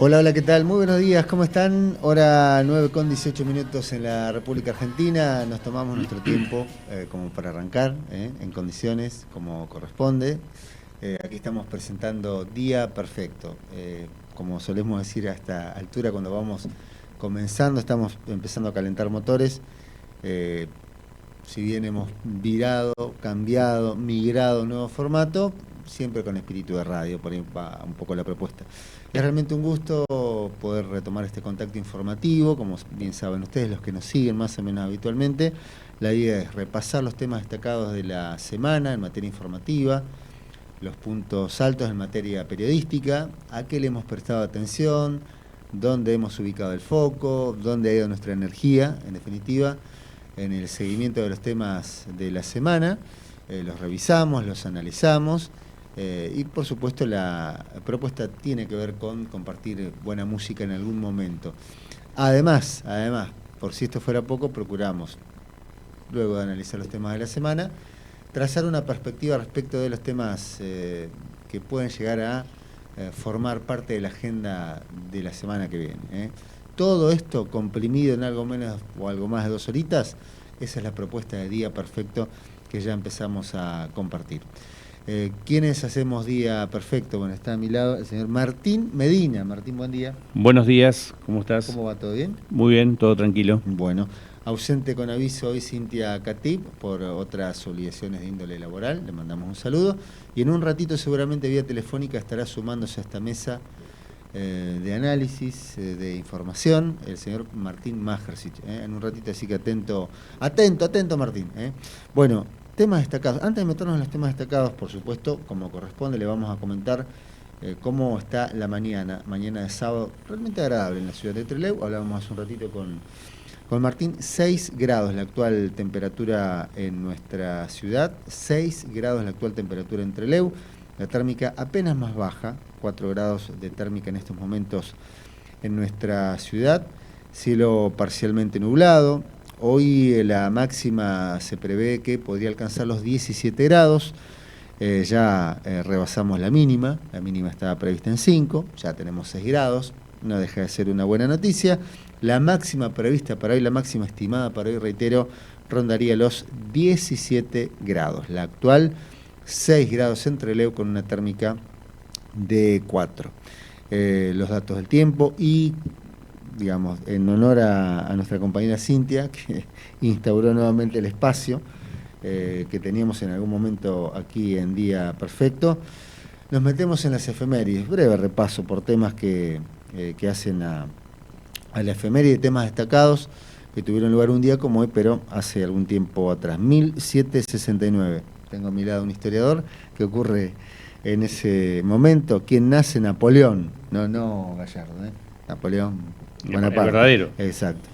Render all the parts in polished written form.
Hola, hola, ¿qué tal? Muy buenos días, ¿cómo están? Hora 9:18 en la República Argentina. Nos tomamos nuestro tiempo como para arrancar, en condiciones como corresponde. Aquí estamos presentando Día Perfecto. Como solemos decir a esta altura cuando vamos comenzando, estamos empezando a calentar motores. Eh, si bien hemos virado, cambiado, migrado a un nuevo formato, siempre con espíritu de radio, por ahí va un poco la propuesta. Es realmente un gusto poder retomar este contacto informativo, como bien saben ustedes, los que nos siguen más o menos habitualmente. La idea es repasar los temas destacados de la semana en materia informativa, los puntos altos en materia periodística, a qué le hemos prestado atención, dónde hemos ubicado el foco, dónde ha ido nuestra energía, en definitiva, en el seguimiento de los temas de la semana. Los revisamos, los analizamos. Y por supuesto la propuesta tiene que ver con compartir buena música en algún momento. Además, por si esto fuera poco, procuramos, luego de analizar los temas de la semana, trazar una perspectiva respecto de los temas que pueden llegar a formar parte de la agenda de la semana que viene. Todo esto comprimido en algo menos o algo más de 2 horitas, esa es la propuesta de Día Perfecto que ya empezamos a compartir. ¿Quiénes hacemos Día Perfecto? Bueno, está a mi lado el señor Martín Medina. Martín, buen día. Buenos días, ¿cómo estás? ¿Cómo va? ¿Todo bien? Muy bien, todo tranquilo. Bueno, ausente con aviso hoy Cintia Catip por otras obligaciones de índole laboral, le mandamos un saludo. Y en un ratito seguramente vía telefónica estará sumándose a esta mesa de análisis, de información, el señor Martín Majersic. En un ratito, así que atento Martín. Bueno, temas destacados. Antes de meternos en los temas destacados, por supuesto, como corresponde, le vamos a comentar cómo está la mañana de sábado, realmente agradable en la ciudad de Trelew. Hablábamos hace un ratito con Martín. 6 grados la actual temperatura en nuestra ciudad, 6 grados la actual temperatura en Trelew. La térmica apenas más baja, 4 grados de térmica en estos momentos en nuestra ciudad. Cielo parcialmente nublado. Hoy la máxima se prevé que podría alcanzar los 17 grados. Ya rebasamos la mínima estaba prevista en 5, ya tenemos 6 grados, no deja de ser una buena noticia. La máxima prevista para hoy, la máxima estimada para hoy, reitero, rondaría los 17 grados. La actual, 6 grados en Trelew con una térmica de 4. Los datos del tiempo y, digamos, en honor a nuestra compañera Cintia, que instauró nuevamente el espacio que teníamos en algún momento aquí en Día Perfecto, nos metemos en las efemérides. Breve repaso por temas que hacen a la efeméride, temas destacados que tuvieron lugar un día como hoy, pero hace algún tiempo atrás. 1769. Tengo a mi lado un historiador que ocurre en ese momento. ¿Quién nace? Napoleón. No Gallardo, Napoleón Bonaparte. El verdadero. Exacto.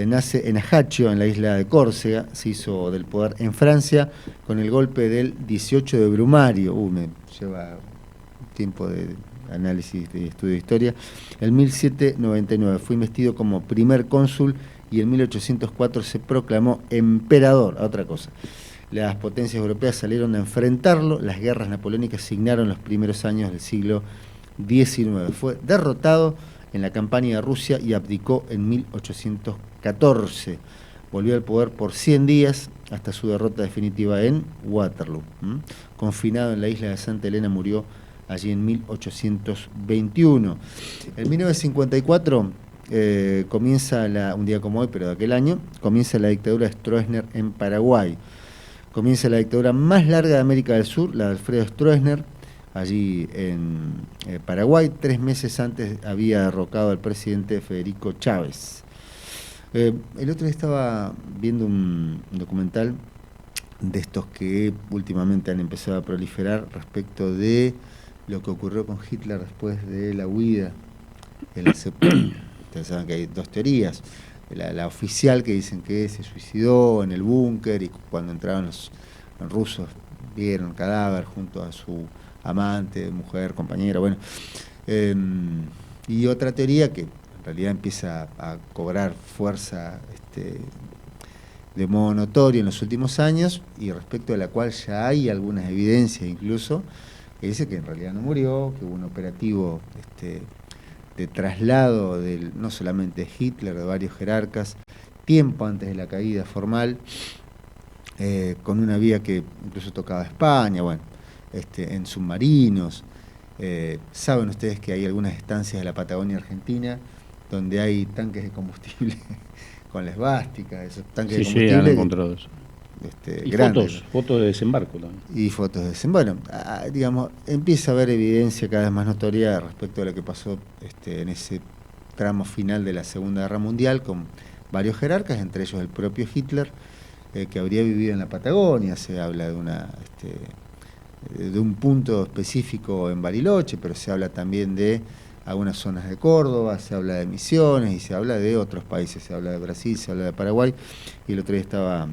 Nace en Ajaccio, en la isla de Córcega, se hizo del poder en Francia con el golpe del 18 de Brumario. Me lleva tiempo de análisis de estudio de historia. En 1799 fue investido como primer cónsul y en 1804 se proclamó emperador. Otra cosa. Las potencias europeas salieron a enfrentarlo, las guerras napoleónicas signaron los primeros años del siglo XIX. Fue derrotado en la campaña de Rusia y abdicó en 1814. Volvió al poder por 100 días hasta su derrota definitiva en Waterloo. Confinado en la isla de Santa Elena, murió allí en 1821. En 1954 comienza, un día como hoy, pero de aquel año, comienza la dictadura de Stroessner en Paraguay. Comienza la dictadura más larga de América del Sur, la de Alfredo Stroessner, allí en Paraguay. 3 meses antes había derrocado al presidente Federico Chávez. El otro día estaba viendo un documental de estos que últimamente han empezado a proliferar respecto de lo que ocurrió con Hitler después de la huida de la CP. Ustedes saben que hay 2 teorías. La oficial, que dicen que se suicidó en el búnker y cuando entraron los rusos vieron cadáver junto a su amante, mujer, compañera, bueno. Y otra teoría que en realidad empieza a cobrar fuerza de modo notorio en los últimos años y respecto a la cual ya hay algunas evidencias incluso, que dice que en realidad no murió, que hubo un operativo traslado no solamente de Hitler, de varios jerarcas, tiempo antes de la caída formal, con una vía que incluso tocaba España, bueno, en submarinos. Saben ustedes que hay algunas estancias de la Patagonia Argentina donde hay tanques de combustible con la esvástica, esos tanques de combustible. Sí, han encontrado eso. Y grandes. fotos de desembarco también. Y fotos de desembarco. Bueno, digamos, empieza a haber evidencia cada vez más notoria respecto a lo que pasó en ese tramo final de la Segunda Guerra Mundial con varios jerarcas, entre ellos el propio Hitler, que habría vivido en la Patagonia. Se habla de un punto específico en Bariloche, pero se habla también de algunas zonas de Córdoba, se habla de Misiones y se habla de otros países, se habla de Brasil, se habla de Paraguay, y el otro día estaba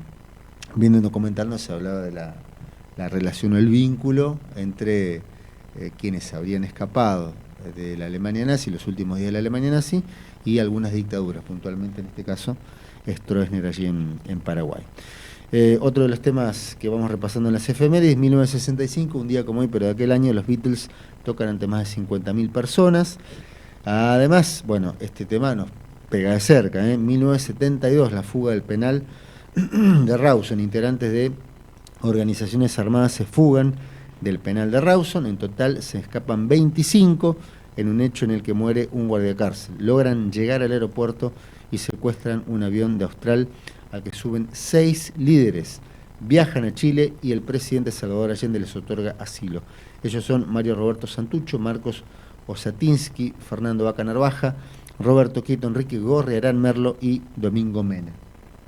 viendo un documental donde se hablaba de la relación o el vínculo entre quienes habrían escapado de la Alemania nazi, los últimos días de la Alemania nazi, y algunas dictaduras, puntualmente en este caso Stroessner allí en Paraguay. Otro de los temas que vamos repasando en las efemérides, 1965, un día como hoy, pero de aquel año, los Beatles tocan ante más de 50.000 personas. Además, bueno, este tema nos pega de cerca, en 1972, la fuga del penal de Rawson. Integrantes de organizaciones armadas se fugan del penal de Rawson. En total se escapan 25 en un hecho en el que muere un guardiacárcel. Logran llegar al aeropuerto y secuestran un avión de Austral al que suben 6 líderes. Viajan a Chile y el presidente Salvador Allende les otorga asilo. Ellos son Mario Roberto Santucho, Marcos Osatinsky, Fernando Vaca Narvaja, Roberto Quieto, Enrique Gorriarán Merlo y Domingo Mena.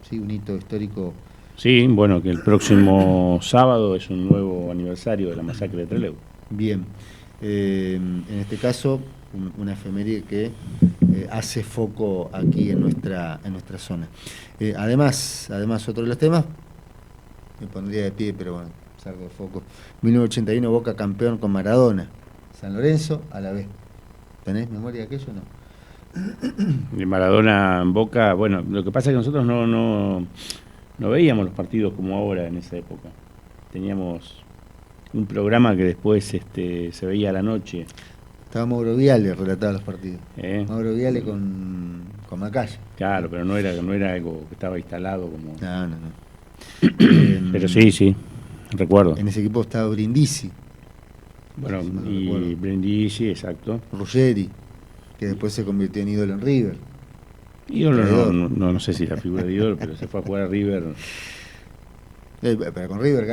¿Sí? Un hito histórico. Sí, bueno, que el próximo sábado es un nuevo aniversario de la masacre de Trelew. Bien. En este caso, una efeméride que hace foco aquí en nuestra zona. Además, otro de los temas, me pondría de pie, pero bueno, salgo de foco. 1981, Boca campeón con Maradona. San Lorenzo a la vez. ¿Tenés memoria de aquello o no? De Maradona en Boca, bueno, lo que pasa es que nosotros no veíamos los partidos como ahora en esa época. Teníamos un programa que después se veía a la noche. Estaba Mauro Viale relataba los partidos. Mauro Viale con Macaya. Claro, pero no era algo que estaba instalado como... No. Pero sí, recuerdo. En ese equipo estaba Brindisi. Bueno, y Brindisi, exacto. Ruggeri, que después se convirtió en ídolo en River. Ídolo no sé si la figura de ídolo, pero se fue a jugar a River. Pero con River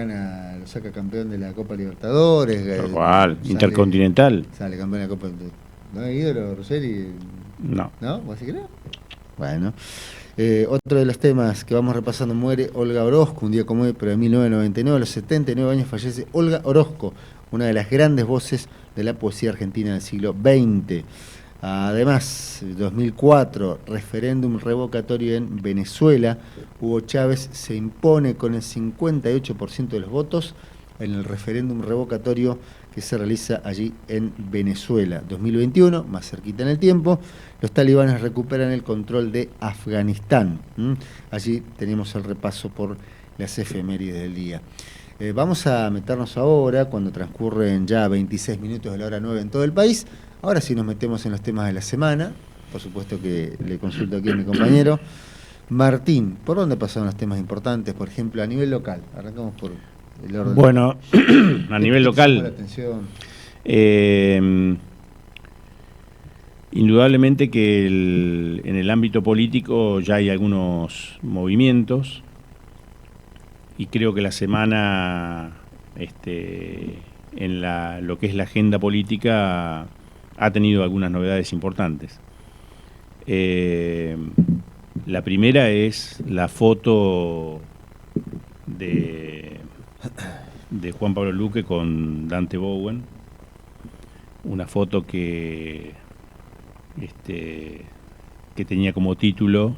lo saca campeón de la Copa Libertadores. Por cual, Intercontinental. Sale campeón de la Copa. ¿No es ídolo Ruggeri? No. ¿No? ¿Vos sí crees? Bueno. Otro de los temas que vamos repasando, muere Olga Orozco, un día como hoy, pero en 1999, a los 79 años fallece Olga Orozco, una de las grandes voces de la poesía argentina del siglo XX. Además, 2004, referéndum revocatorio en Venezuela. Hugo Chávez se impone con el 58% de los votos en el referéndum revocatorio que se realiza allí en Venezuela. 2021, más cerquita en el tiempo, los talibanes recuperan el control de Afganistán. Allí tenemos el repaso por las efemérides del día. Vamos a meternos ahora, cuando transcurren ya 26 minutos de la hora 9 en todo el país. Ahora sí nos metemos en los temas de la semana. Por supuesto que le consulto aquí a mi compañero. Martín, ¿por dónde pasaron los temas importantes? Por ejemplo, a nivel local. Arrancamos por el orden. Bueno, a nivel local... La atención? Indudablemente que en el ámbito político ya hay algunos movimientos y creo que la semana en lo que es la agenda política ha tenido algunas novedades importantes. La primera es la foto de Juan Pablo Luque con Dante Bowen, una foto que tenía como título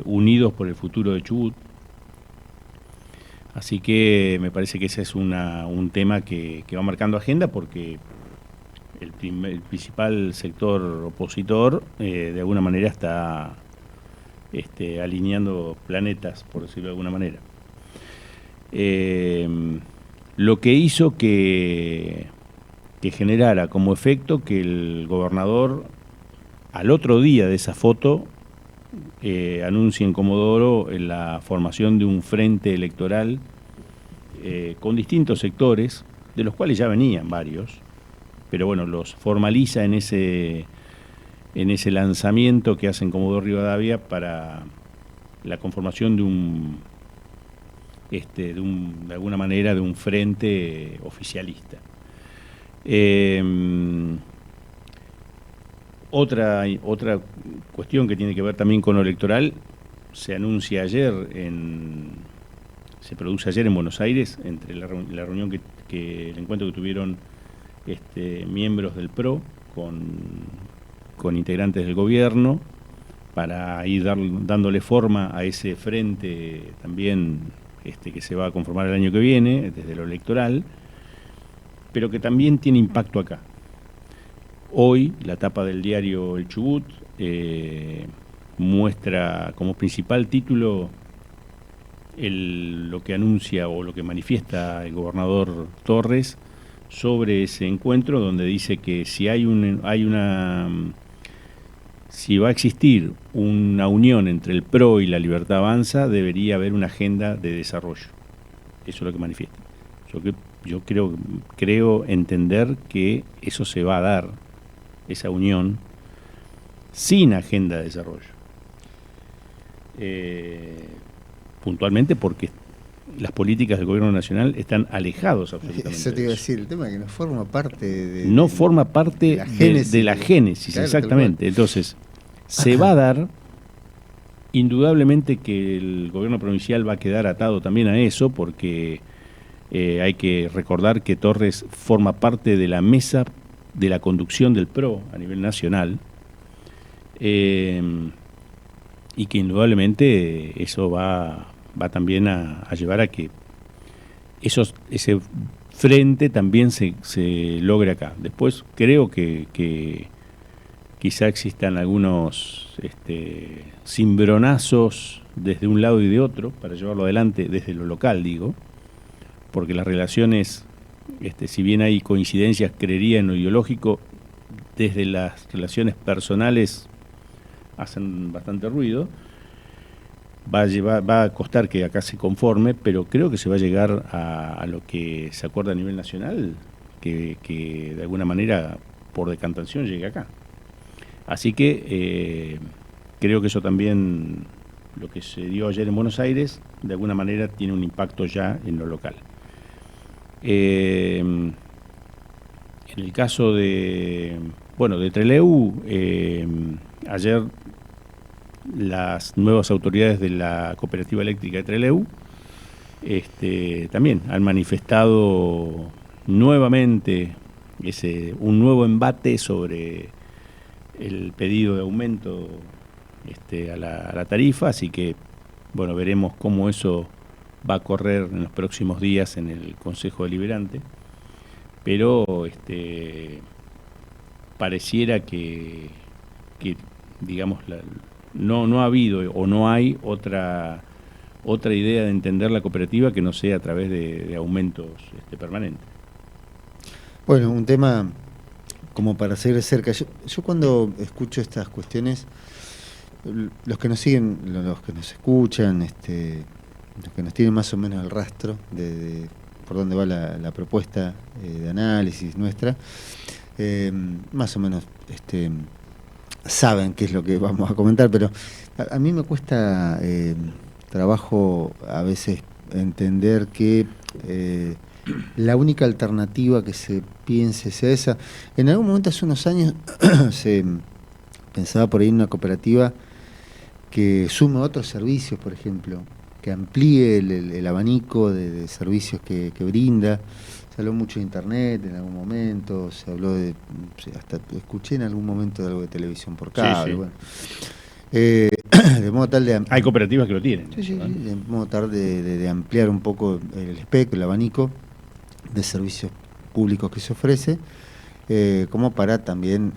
Unidos por el futuro de Chubut. Así que me parece que ese es un tema que va marcando agenda, porque el principal sector opositor de alguna manera está alineando planetas, por decirlo de alguna manera. Lo que hizo que que generara como efecto que el gobernador, al otro día de esa foto, anuncie en Comodoro la formación de un frente electoral con distintos sectores, de los cuales ya venían varios, pero bueno, los formaliza en ese lanzamiento que hace en Comodoro Rivadavia para la conformación de alguna manera, de un frente oficialista. Otra cuestión que tiene que ver también con lo electoral, se produce ayer en Buenos Aires, entre la reunión el encuentro que tuvieron miembros del PRO con integrantes del gobierno, para ir dándole forma a ese frente también que se va a conformar el año que viene, desde lo electoral, pero que también tiene impacto acá. Hoy, la tapa del diario El Chubut muestra como principal título lo que anuncia o lo que manifiesta el gobernador Torres sobre ese encuentro, donde dice que si si va a existir una unión entre el PRO y la Libertad Avanza, debería haber una agenda de desarrollo. Eso es lo que manifiesta. Yo creo entender que eso se va a dar, esa unión, sin agenda de desarrollo. Puntualmente porque las políticas del gobierno nacional están alejados absolutamente. Eso te iba a decir, el tema es que no forma parte forma parte de la génesis, claro, exactamente. Entonces, se va a dar, indudablemente que el gobierno provincial va a quedar atado también a eso, porque hay que recordar que Torres forma parte de la mesa de la conducción del PRO a nivel nacional, y que indudablemente eso va también a llevar a que ese frente también se logre acá. Después creo que quizá existan algunos cimbronazos desde un lado y de otro para llevarlo adelante desde lo local, digo, porque las relaciones, si bien hay coincidencias, creería en lo ideológico, desde las relaciones personales hacen bastante ruido. Va a costar que acá se conforme, pero creo que se va a llegar a lo que se acuerda a nivel nacional, que de alguna manera por decantación llegue acá. Así que creo que eso también, lo que se dio ayer en Buenos Aires, de alguna manera tiene un impacto ya en lo local. En el caso de Trelew, ayer las nuevas autoridades de la Cooperativa Eléctrica de Trelew también han manifestado nuevamente un nuevo embate sobre el pedido de aumento a la tarifa, así que bueno, veremos cómo eso va a correr en los próximos días en el Consejo Deliberante, pero pareciera que digamos no ha habido o no hay otra idea de entender la cooperativa que no sea a través de aumentos permanentes. Bueno, un tema como para seguir de cerca. Yo cuando escucho estas cuestiones, los que nos siguen, los que nos escuchan, los que nos tienen más o menos el rastro de por dónde va la propuesta de análisis nuestra, más o menos saben qué es lo que vamos a comentar, pero a mí me cuesta trabajo a veces entender que la única alternativa que se piense sea esa. En algún momento, hace unos años, se pensaba por ahí en una cooperativa que sume otros servicios, por ejemplo, que amplíe el abanico de servicios que brinda. Se habló mucho de internet en algún momento, se habló hasta escuché en algún momento de algo de televisión por cable. Sí, sí. Bueno. De modo tal de hay cooperativas que lo tienen. Sí, de modo tal de ampliar un poco el espectro, el abanico de servicios públicos que se ofrece, como para también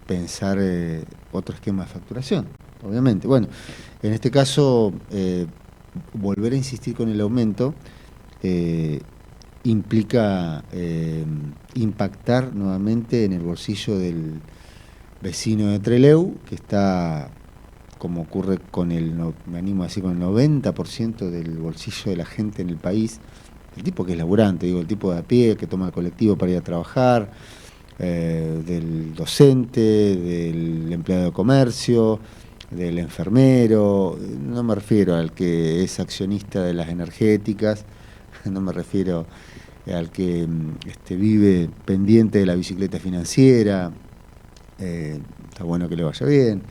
pensar otro esquema de facturación, obviamente. Bueno, en este caso, volver a insistir con el aumento implica impactar nuevamente en el bolsillo del vecino de Trelew, que está, como ocurre con me animo a decir, con el 90% del bolsillo de la gente en el país, el tipo que es laburante, digo, el tipo de a pie, que toma el colectivo para ir a trabajar, del docente, del empleado de comercio, del enfermero. No me refiero al que es accionista de las energéticas, no me refiero al que vive pendiente de la bicicleta financiera. Está bueno que le vaya bien.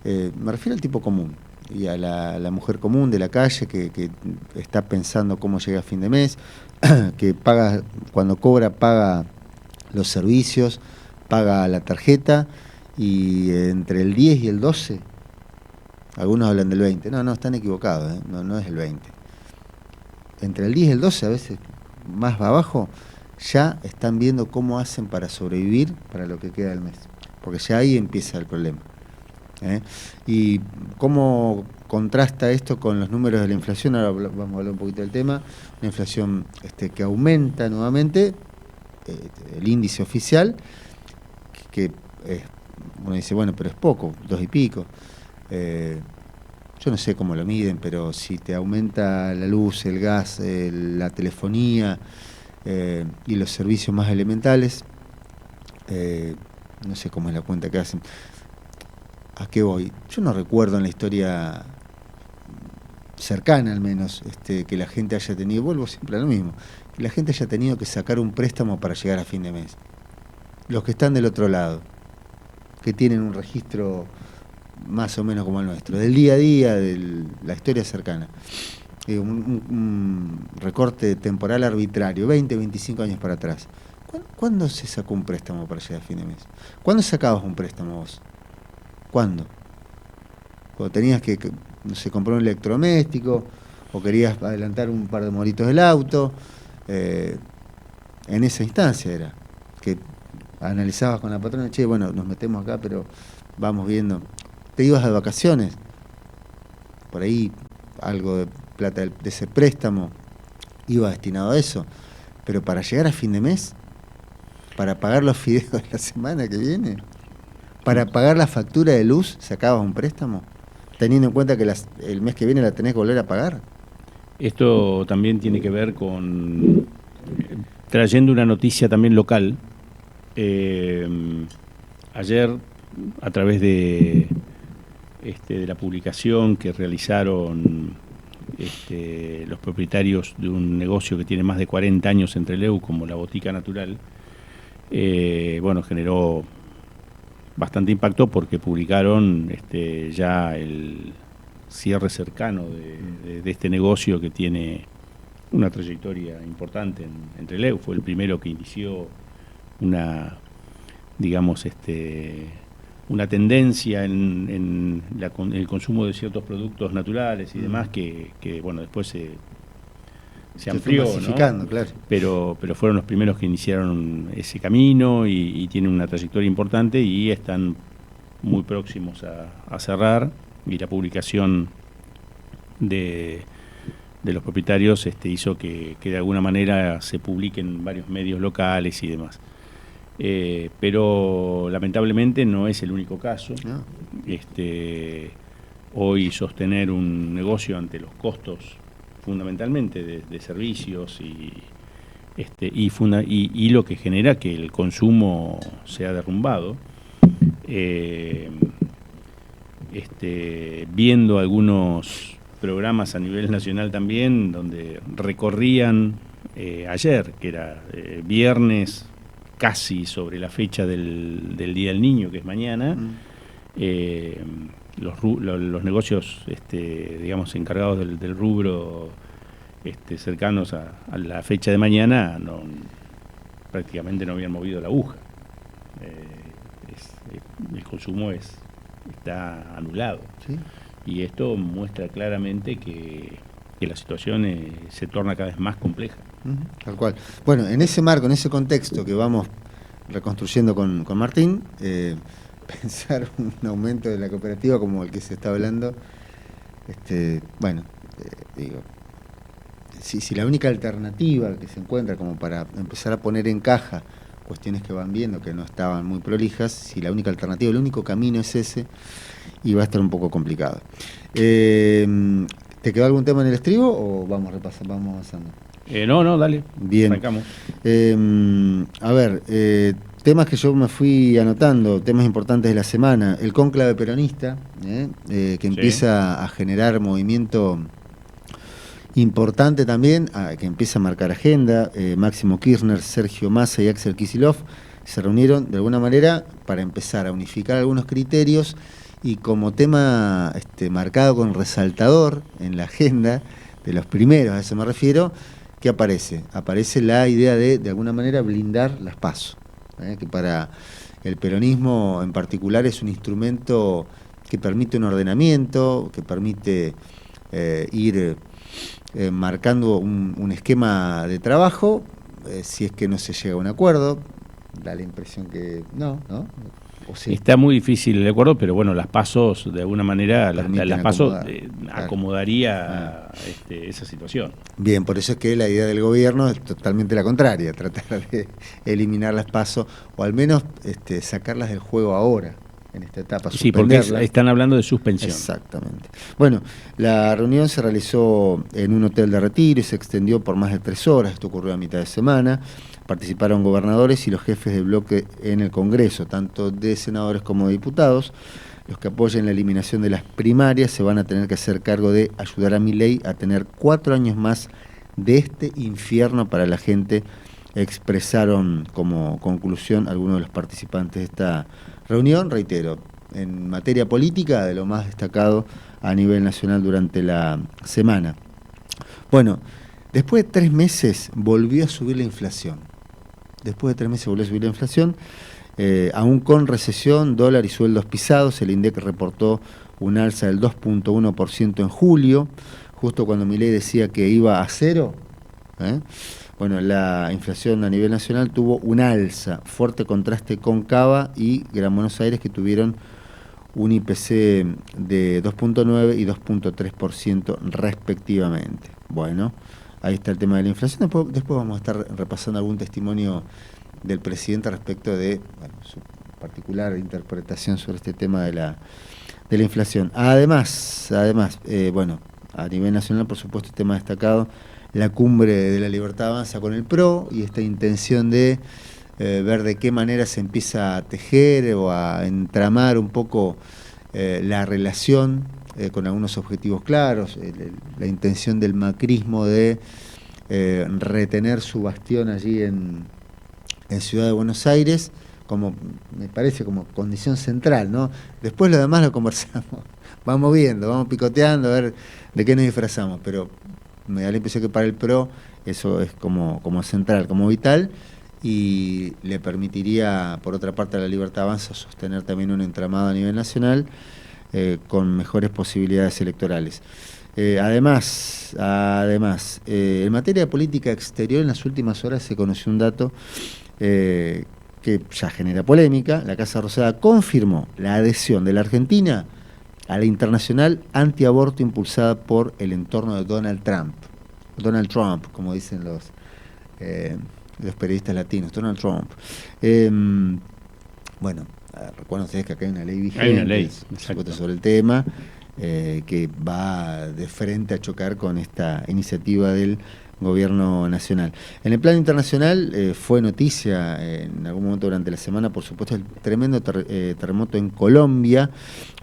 Me refiero al tipo común y a la mujer común de la calle que está pensando cómo llega a fin de mes, que paga, cuando cobra, paga los servicios, paga la tarjeta, y entre el 10 y el 12, algunos hablan del 20, no, están equivocados, no es el 20. Entre el 10 y el 12, a veces más abajo, ya están viendo cómo hacen para sobrevivir para lo que queda del mes, porque ya ahí empieza el problema. Y cómo contrasta esto con los números de la inflación. Ahora vamos a hablar un poquito del tema. Una inflación que aumenta nuevamente, el índice oficial, que uno dice, bueno, pero es poco, 2 y pico. Yo no sé cómo lo miden, pero si te aumenta la luz, el gas, la telefonía y los servicios más elementales, no sé cómo es la cuenta que hacen. ¿A qué voy? Yo no recuerdo en la historia cercana, al menos, que la gente haya tenido, vuelvo siempre a lo mismo, que la gente haya tenido que sacar un préstamo para llegar a fin de mes. Los que están del otro lado, que tienen un registro más o menos como el nuestro, del día a día, de la historia cercana. Un recorte temporal arbitrario, 20, 25 años para atrás. ¿Cuándo se sacó un préstamo para llegar a fin de mes? ¿Cuándo sacabas un préstamo vos? ¿Cuándo? Cuando tenías que, no sé, comprar un electrodoméstico, o querías adelantar un par de moritos del auto. En esa instancia era, que analizabas con la patrona, che, bueno, nos metemos acá, pero vamos viendo. Te ibas de vacaciones, por ahí algo de plata de ese préstamo iba destinado a eso, pero para llegar a fin de mes, para pagar los fideos de la semana que viene, para pagar la factura de luz, sacabas un préstamo, teniendo en cuenta que el mes que viene la tenés que volver a pagar. Esto también tiene que ver con, trayendo una noticia también local. Ayer, a través de la publicación que realizaron los propietarios de un negocio que tiene más de 40 años en Trelew, como la Botica Natural, bueno, generó bastante impacto porque publicaron ya el cierre cercano de este negocio que tiene una trayectoria importante en Trelew. Fue el primero que inició una, digamos, una tendencia en el consumo de ciertos productos naturales y demás que bueno, después se amplió, masificando, ¿no? Claro. Pero fueron los primeros que iniciaron ese camino y tienen una trayectoria importante y están muy próximos a cerrar, y la publicación de los propietarios hizo que de alguna manera se publiquen varios medios locales y demás. Pero lamentablemente no es el único caso. No. Hoy sostener un negocio ante los costos fundamentalmente de servicios y lo que genera que el consumo sea derrumbado, viendo algunos programas a nivel nacional también donde recorrían ayer, que era viernes, casi sobre la fecha del Día del Niño, que es mañana, los negocios, digamos, encargados del rubro cercanos a la fecha de mañana, prácticamente no habían movido la aguja. El consumo está anulado. ¿Sí? Y esto muestra claramente que la situación se torna cada vez más compleja. Tal cual. Bueno, en ese marco, en ese contexto que vamos reconstruyendo con Martín, pensar un aumento de la cooperativa como el que se está hablando, digo, si la única alternativa que se encuentra como para empezar a poner en caja cuestiones que van viendo que no estaban muy prolijas, si la única alternativa, el único camino es ese, y va a estar un poco complicado. ¿Te quedó algún tema en el estribo o vamos avanzando? No, dale. Bien. Arrancamos. A ver, temas que yo me fui anotando, temas importantes de la semana. El cónclave peronista, que empieza a generar movimiento importante también, que empieza a marcar agenda. Máximo Kirchner, Sergio Massa y Axel Kicillof se reunieron de alguna manera para empezar a unificar algunos criterios, y como tema marcado con resaltador en la agenda, de los primeros, a eso me refiero, ¿qué aparece? Aparece la idea de alguna manera, blindar las PASO, que para el peronismo en particular es un instrumento que permite un ordenamiento, que permite ir marcando un esquema de trabajo, si es que no se llega a un acuerdo. Da la impresión que no. O sí. Está muy difícil el acuerdo, pero bueno, las PASOs de alguna manera, las PASOs acomodaría esa situación. Bien, por eso es que la idea del gobierno es totalmente la contraria, tratar de eliminar las PASO, o al menos sacarlas del juego ahora, en esta etapa. Sí, porque están hablando de suspensión. Exactamente. Bueno, la reunión se realizó en un hotel de retiro y se extendió por más de 3 horas, esto ocurrió a mitad de semana. Participaron gobernadores y los jefes de bloque en el Congreso, tanto de senadores como de diputados. Los que apoyen la eliminación de las primarias se van a tener que hacer cargo de ayudar a Milei a tener 4 años más de este infierno para la gente, expresaron como conclusión algunos de los participantes de esta reunión. Reitero, en materia política, de lo más destacado a nivel nacional durante la semana. Bueno, después de 3 meses volvió a subir la inflación. Aún con recesión, dólar y sueldos pisados, el INDEC reportó un alza del 2.1% en julio, justo cuando Milei decía que iba a cero. Bueno, la inflación a nivel nacional tuvo un alza, fuerte contraste con Cava y Gran Buenos Aires, que tuvieron un IPC de 2.9 y 2.3% respectivamente. Bueno, ahí está el tema de la inflación. Después vamos a estar repasando algún testimonio del presidente respecto de su particular interpretación sobre este tema de la inflación. Además, a nivel nacional, por supuesto, el tema destacado, la cumbre de la Libertad Avanza con el PRO, y esta intención de ver de qué manera se empieza a tejer o a entramar un poco la relación con algunos objetivos claros, la intención del macrismo de retener su bastión allí en Ciudad de Buenos Aires, como me parece como condición central, ¿no? Después lo demás lo conversamos, vamos viendo, vamos picoteando a ver de qué nos disfrazamos, pero me da la impresión que para el PRO eso es como central, como vital, y le permitiría, por otra parte, a la Libertad Avanza sostener también un entramado a nivel nacional con mejores posibilidades electorales. Además, en materia de política exterior, en las últimas horas se conoció un dato que ya genera polémica. La Casa Rosada confirmó la adhesión de la Argentina a la internacional antiaborto impulsada por el entorno de Donald Trump, como dicen los periodistas latinos, Donald Trump. Bueno, recuerden ustedes que acá hay una ley vigente, hay una ley sobre el tema, que va de frente a chocar con esta iniciativa del gobierno nacional. En el plano internacional fue noticia en algún momento durante la semana, por supuesto, el tremendo terremoto en Colombia.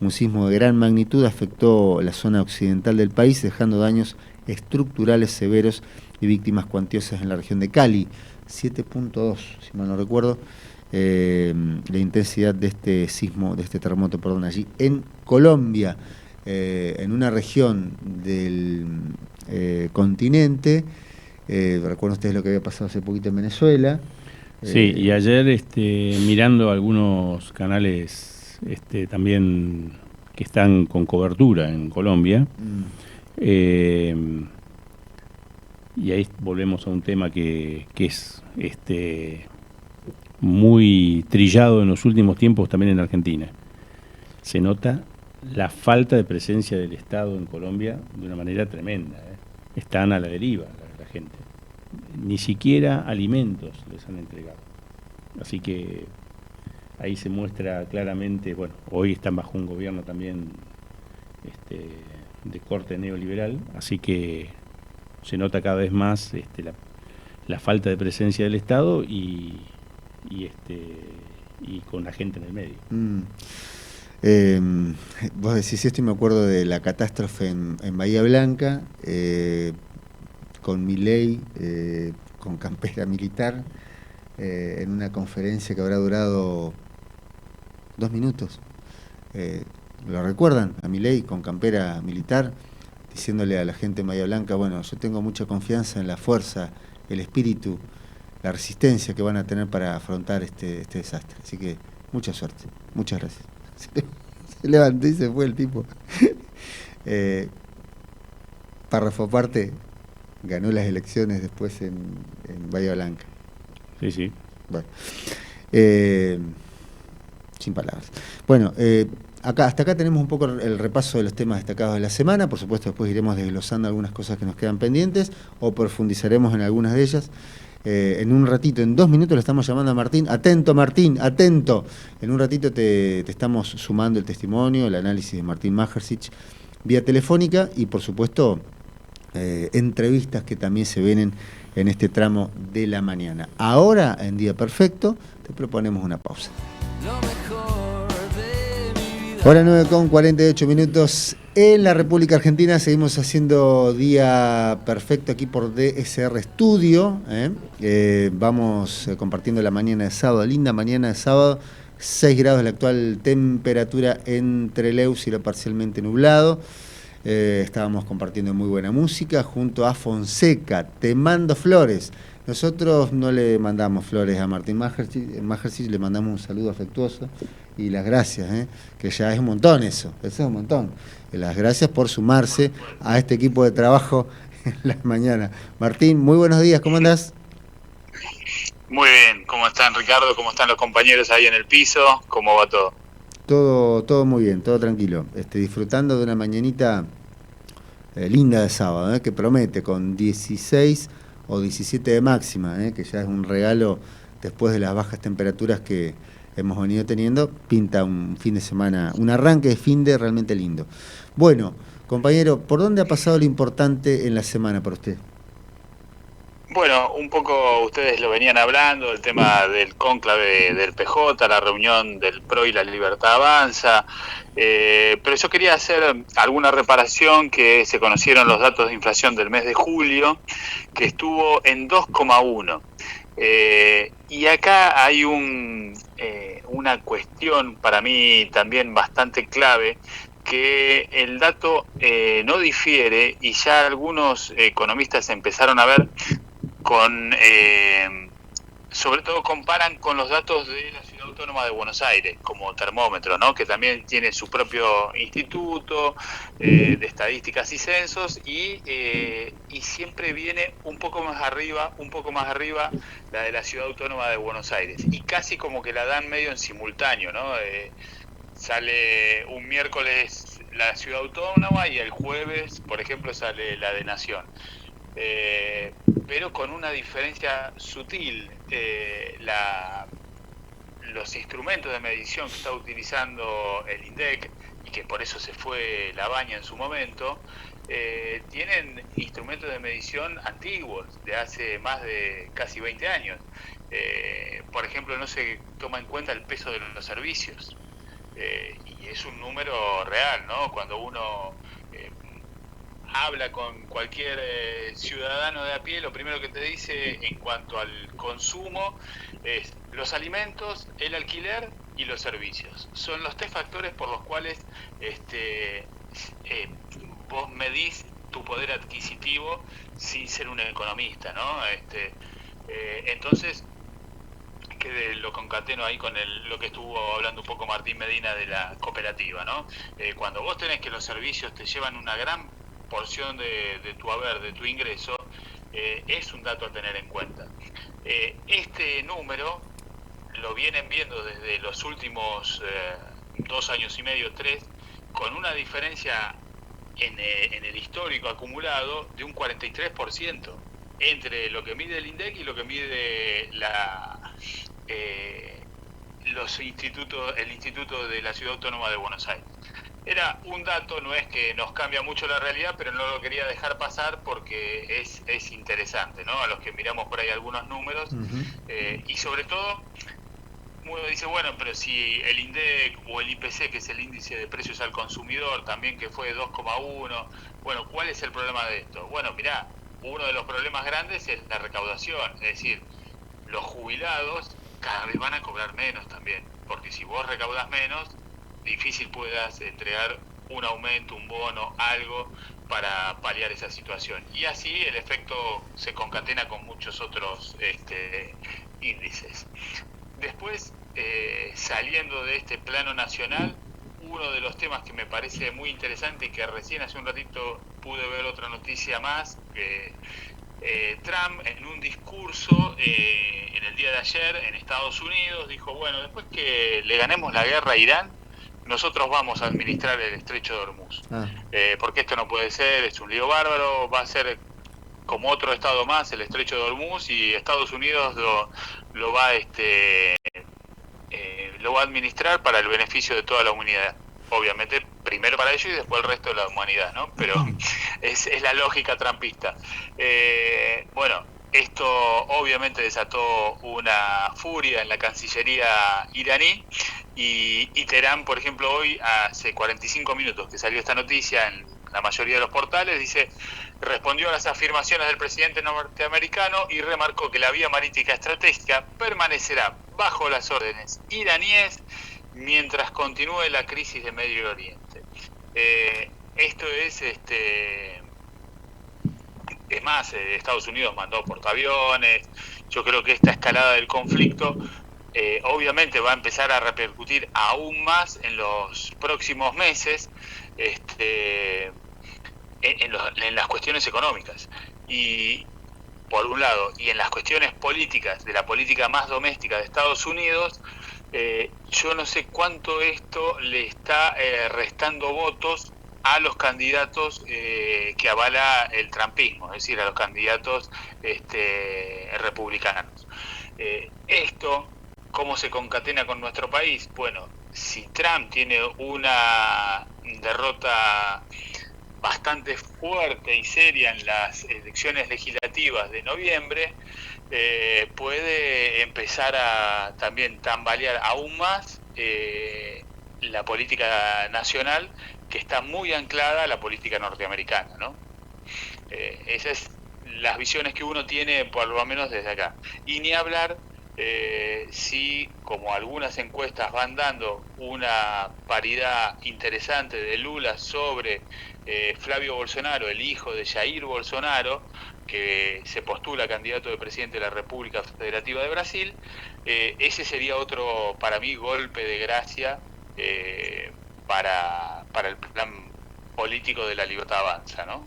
Un sismo de gran magnitud afectó la zona occidental del país, dejando daños estructurales severos y víctimas cuantiosas en la región de Cali. 7.2, si mal no recuerdo, la intensidad de este sismo, de este terremoto, allí en Colombia, en una región del continente. Recuerdan ustedes lo que había pasado hace poquito en Venezuela. Sí, y ayer mirando algunos canales también que están con cobertura en Colombia, y ahí volvemos a un tema que es muy trillado en los últimos tiempos también en Argentina. Se nota la falta de presencia del Estado en Colombia de una manera tremenda. Están a la deriva. gente. Ni siquiera alimentos les han entregado. Así que ahí se muestra claramente, bueno, hoy están bajo un gobierno también de corte neoliberal, así que se nota cada vez más la falta de presencia del Estado y con la gente en el medio. Vos decís esto y me acuerdo de la catástrofe en Bahía Blanca, con Milei, con campera militar, en una conferencia que habrá durado 2 minutos. ¿Lo recuerdan? A Milei con campera militar, diciéndole a la gente en Bahía Blanca, bueno, yo tengo mucha confianza en la fuerza, el espíritu, la resistencia que van a tener para afrontar este desastre. Así que mucha suerte, muchas gracias. Se levantó y se fue el tipo. Párrafo aparte, ganó las elecciones después en Bahía Blanca. Sí, sí. Bueno, sin palabras. Bueno, hasta acá tenemos un poco el repaso de los temas destacados de la semana. Por supuesto, después iremos desglosando algunas cosas que nos quedan pendientes o profundizaremos en algunas de ellas. En un ratito, en 2 minutos, le estamos llamando a Martín. Atento, Martín, atento. En un ratito te estamos sumando el testimonio, el análisis de Martín Majersic vía telefónica y, por supuesto, entrevistas que también se vienen en este tramo de la mañana. Ahora, en Día Perfecto, te proponemos una pausa. Hora 9:48 en la República Argentina. Seguimos haciendo Día Perfecto aquí por DSR Studio. Vamos compartiendo la mañana de sábado, linda mañana de sábado. 6 grados la actual temperatura entre Leus y lo parcialmente nublado. Estábamos compartiendo muy buena música junto a Fonseca, Te Mando Flores. Nosotros no le mandamos flores a Martín Majersic, le mandamos un saludo afectuoso y las gracias, que ya es un montón eso es un montón. Las gracias por sumarse a este equipo de trabajo en la mañana. Martín, muy buenos días, ¿cómo andás? Muy bien, ¿cómo están, Ricardo? ¿Cómo están los compañeros ahí en el piso? ¿Cómo va todo? Todo muy bien, todo tranquilo. Disfrutando de una mañanita linda de sábado, que promete con 16 o 17 de máxima, que ya es un regalo después de las bajas temperaturas que hemos venido teniendo. Pinta un fin de semana, un arranque de fin de realmente lindo. Bueno, compañero, ¿por dónde ha pasado lo importante en la semana para usted? Bueno, un poco ustedes lo venían hablando, el tema del cónclave del PJ, la reunión del PRO y la Libertad Avanza, pero yo quería hacer alguna reparación, que se conocieron los datos de inflación del mes de julio, que estuvo en 2,1. Y acá hay una cuestión para mí también bastante clave, que el dato no difiere y ya algunos economistas empezaron a ver sobre todo comparan con los datos de la Ciudad Autónoma de Buenos Aires como termómetro, ¿no? Que también tiene su propio instituto de estadísticas y censos y siempre viene un poco más arriba la de la Ciudad Autónoma de Buenos Aires y casi como que la dan medio en simultáneo, ¿no? Sale un miércoles la Ciudad Autónoma y el jueves, por ejemplo, sale la de Nación. Pero con una diferencia sutil. Los instrumentos de medición que está utilizando el INDEC, y que por eso se fue la baña en su momento, tienen instrumentos de medición antiguos, de hace más de casi 20 años. Por ejemplo, no se toma en cuenta el peso de los servicios, y es un número real, ¿no? Cuando uno habla con cualquier ciudadano de a pie, lo primero que te dice en cuanto al consumo es los alimentos, el alquiler y los servicios. Son los 3 factores por los cuales vos medís tu poder adquisitivo sin ser un economista, ¿no? Entonces, que lo concateno ahí con lo que estuvo hablando un poco Martín Medina de la cooperativa, ¿no? Cuando vos tenés que los servicios te llevan una gran porción de tu haber, de tu ingreso, es un dato a tener en cuenta. Este número lo vienen viendo desde los últimos 2 años y medio, 3, con una diferencia en el histórico acumulado de un 43%. entre lo que mide el INDEC y lo que mide el Instituto de la Ciudad Autónoma de Buenos Aires. Era un dato, no es que nos cambia mucho la realidad, pero no lo quería dejar pasar porque es interesante, ¿no? A los que miramos por ahí algunos números, y sobre todo uno dice, bueno, pero si el INDEC o el IPC, que es el índice de precios al consumidor, también que fue 2,1, bueno, ¿cuál es el problema de esto? Bueno, mirá, uno de los problemas grandes es la recaudación, es decir, los jubilados cada vez van a cobrar menos también, porque si vos recaudás menos, difícil puedas entregar un aumento, un bono, algo para paliar esa situación. Y así el efecto se concatena con muchos otros índices. Después, saliendo de este plano nacional, uno de los temas que me parece muy interesante y que recién hace un ratito pude ver otra noticia más, que Trump en un discurso en el día de ayer en Estados Unidos dijo, bueno, después que le ganemos la guerra a Irán, nosotros vamos a administrar el estrecho de Hormuz. Porque esto no puede ser, es un lío bárbaro, va a ser como otro estado más el estrecho de Hormuz y Estados Unidos lo va a administrar para el beneficio de toda la humanidad. Obviamente, primero para ellos y después el resto de la humanidad, ¿no? Pero es la lógica trumpista. Bueno, esto obviamente desató una furia en la Cancillería iraní y Teherán, por ejemplo, hoy, hace 45 minutos que salió esta noticia en la mayoría de los portales, dice, respondió a las afirmaciones del presidente norteamericano y remarcó que la vía marítima estratégica permanecerá bajo las órdenes iraníes mientras continúe la crisis de Medio Oriente. Esto es más, Estados Unidos mandó portaaviones. Yo creo que esta escalada del conflicto obviamente va a empezar a repercutir aún más en los próximos meses en las cuestiones económicas. Y por un lado, y en las cuestiones políticas, de la política más doméstica de Estados Unidos, yo no sé cuánto esto le está restando votos a los candidatos que avala el trumpismo, es decir, a los candidatos republicanos. Esto, ¿cómo se concatena con nuestro país? Bueno, si Trump tiene una derrota bastante fuerte y seria en las elecciones legislativas de noviembre, puede empezar a también tambalear aún más la política nacional, que está muy anclada a la política norteamericana, ¿no? Esas es las visiones que uno tiene, por lo menos desde acá. Y ni hablar si, como algunas encuestas van dando, una paridad interesante de Lula sobre Flavio Bolsonaro, el hijo de Jair Bolsonaro, que se postula candidato de presidente de la República Federativa de Brasil, ese sería otro, para mí, golpe de gracia para el plan político de La Libertad Avanza, ¿no?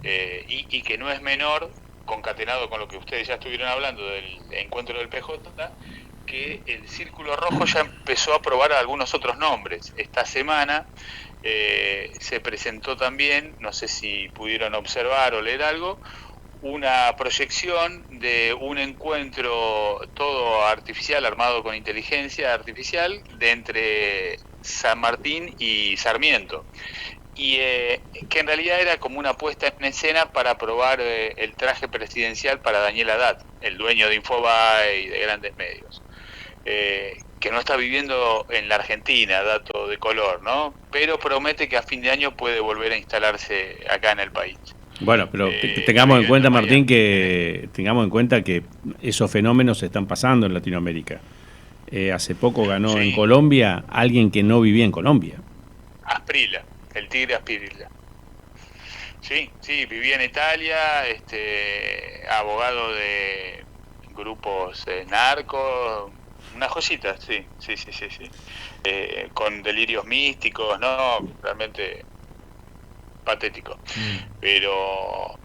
Y que no es menor, concatenado con lo que ustedes ya estuvieron hablando del encuentro del PJ, que el Círculo Rojo ya empezó a probar algunos otros nombres. Esta semana se presentó también, no sé si pudieron observar o leer algo, una proyección de un encuentro todo artificial, armado con inteligencia artificial, de entre San Martín y Sarmiento. Y que en realidad era como una puesta en escena para probar el traje presidencial para Daniel Haddad, el dueño de Infobae y de grandes medios, que no está viviendo en la Argentina, dato de color, ¿no? Pero promete que a fin de año puede volver a instalarse acá en el país. Bueno, pero tengamos en cuenta, Martín, tengamos en cuenta que esos fenómenos están pasando en Latinoamérica. Hace poco ganó en Colombia alguien que no vivía en Colombia. Asprilla, el tigre Asprilla. Sí, vivía en Italia, abogado de grupos narcos, una joyita, sí. Con delirios místicos, ¿no? Realmente patético. Pero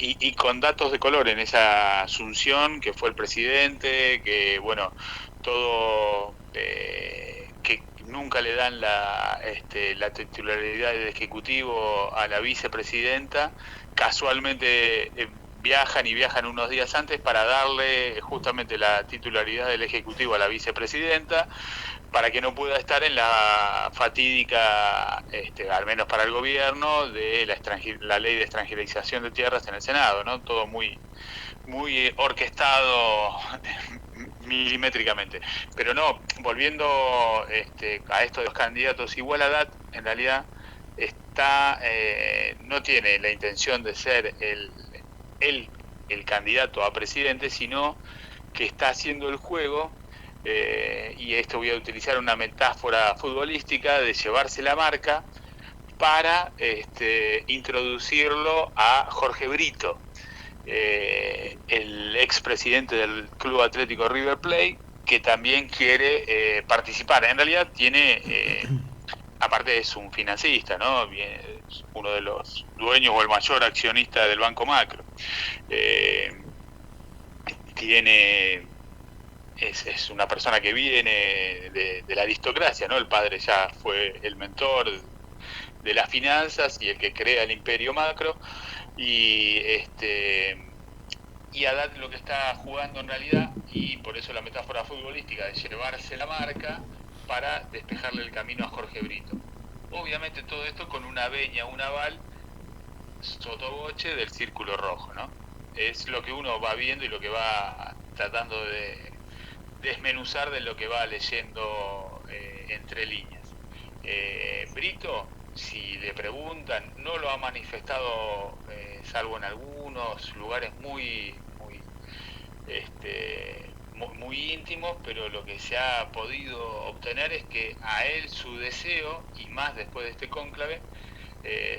y con datos de color en esa asunción, que fue el presidente, que bueno, todo, que nunca le dan la titularidad del ejecutivo a la vicepresidenta, casualmente viajan unos días antes para darle justamente la titularidad del Ejecutivo a la vicepresidenta, para que no pueda estar en la fatídica, al menos para el gobierno, de la ley de extranjerización de tierras en el Senado, ¿no? Todo muy orquestado milimétricamente. Pero no, volviendo a esto de los candidatos, igual Haddad en realidad no tiene la intención de ser el candidato a presidente, sino que está haciendo el juego, y esto voy a utilizar una metáfora futbolística, de llevarse la marca para introducirlo a Jorge Brito, el expresidente del Club Atlético River Plate, que también quiere participar. En realidad tiene, aparte es un financista, ¿no? Es uno de los dueños o el mayor accionista del Banco Macro. Es una persona que viene de la aristocracia, ¿no? El padre ya fue el mentor de las finanzas y el que crea el imperio macro, y Haddad lo que está jugando en realidad, y por eso la metáfora futbolística de llevarse la marca para despejarle el camino a Jorge Brito. Obviamente todo esto con una veña, un aval sotoboche del Círculo Rojo, ¿no? Es lo que uno va viendo y lo que va tratando de desmenuzar de lo que va leyendo entre líneas. Brito, si le preguntan, no lo ha manifestado, salvo en algunos lugares muy íntimos, pero lo que se ha podido obtener es que a él su deseo, y más después de este cónclave,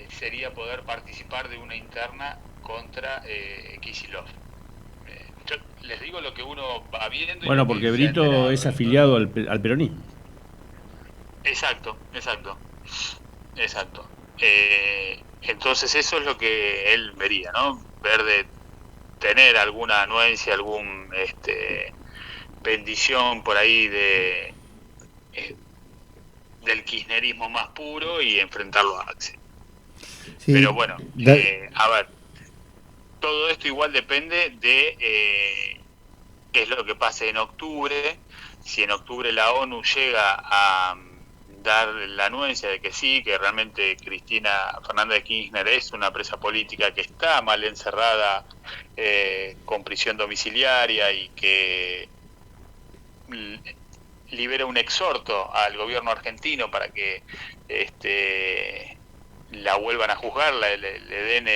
sería poder participar de una interna contra Kicillof. Yo les digo lo que uno va viendo. Bueno, porque Brito es afiliado al peronismo. Exacto. Entonces eso es lo que él vería, ¿no? Ver de tener alguna anuencia, algún bendición por ahí del kirchnerismo más puro, y enfrentarlo a Axel. Sí, pero bueno, a ver, todo esto igual depende de qué es lo que pase en octubre. Si en octubre la ONU llega a dar la anuencia de que sí, que realmente Cristina Fernández de Kirchner es una presa política que está mal encerrada, con prisión domiciliaria, y que libera un exhorto al gobierno argentino para que la vuelvan a juzgar, le den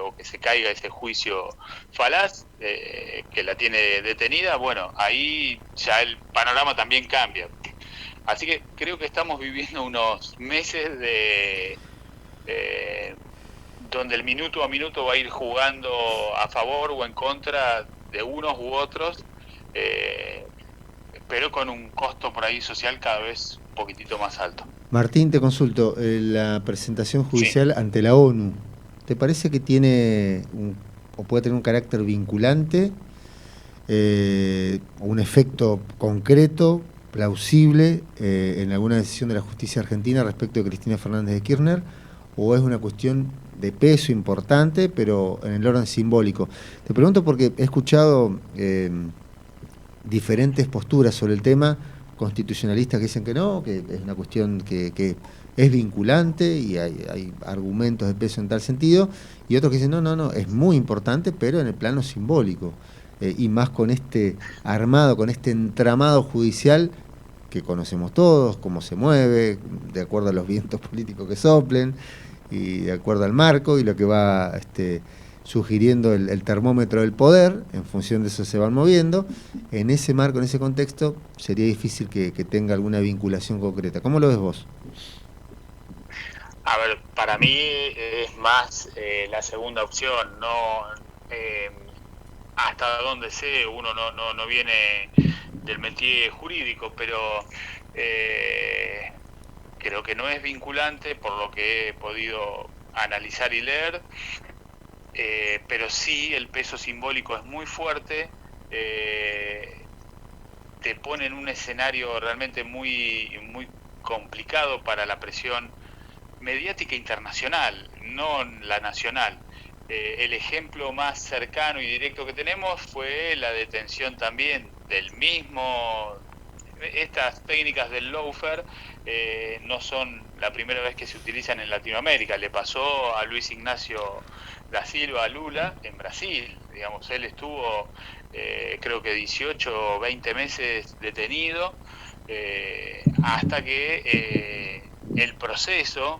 o que se caiga ese juicio falaz, que la tiene detenida. Bueno, ahí ya el panorama también cambia. Así que creo que estamos viviendo unos meses donde el minuto a minuto va a ir jugando a favor o en contra de unos u otros, pero con un costo por ahí social cada vez un poquitito más alto. Martín, te consulto, la presentación judicial ante la ONU, ¿te parece que tiene o puede tener un carácter vinculante, un efecto concreto, plausible, en alguna decisión de la justicia argentina respecto de Cristina Fernández de Kirchner, o es una cuestión de peso importante, pero en el orden simbólico? Te pregunto porque he escuchado diferentes posturas sobre el tema, constitucionalistas que dicen que no, que es una cuestión que es vinculante y hay argumentos de peso en tal sentido, y otros que dicen no, es muy importante, pero en el plano simbólico, y más con este armado, con este entramado judicial que conocemos todos, cómo se mueve, de acuerdo a los vientos políticos que soplen, y de acuerdo al marco, y lo que va sugiriendo el termómetro del poder, en función de eso se van moviendo. En ese marco, en ese contexto, sería difícil que tenga alguna vinculación concreta. ¿Cómo lo ves vos? A ver, para mí es más la segunda opción. No, hasta donde sé, uno no viene del métier jurídico, pero creo que no es vinculante por lo que he podido analizar y leer. Pero sí, el peso simbólico es muy fuerte, te pone en un escenario realmente muy complicado para la presión mediática internacional, no la nacional. el ejemplo más cercano y directo que tenemos fue la detención también del mismo. Estas técnicas del lawfare no son la primera vez que se utilizan en Latinoamérica. Le pasó a Luis Ignacio da Silva Lula en Brasil. Digamos, él estuvo creo que 18 o 20 meses detenido hasta que el proceso,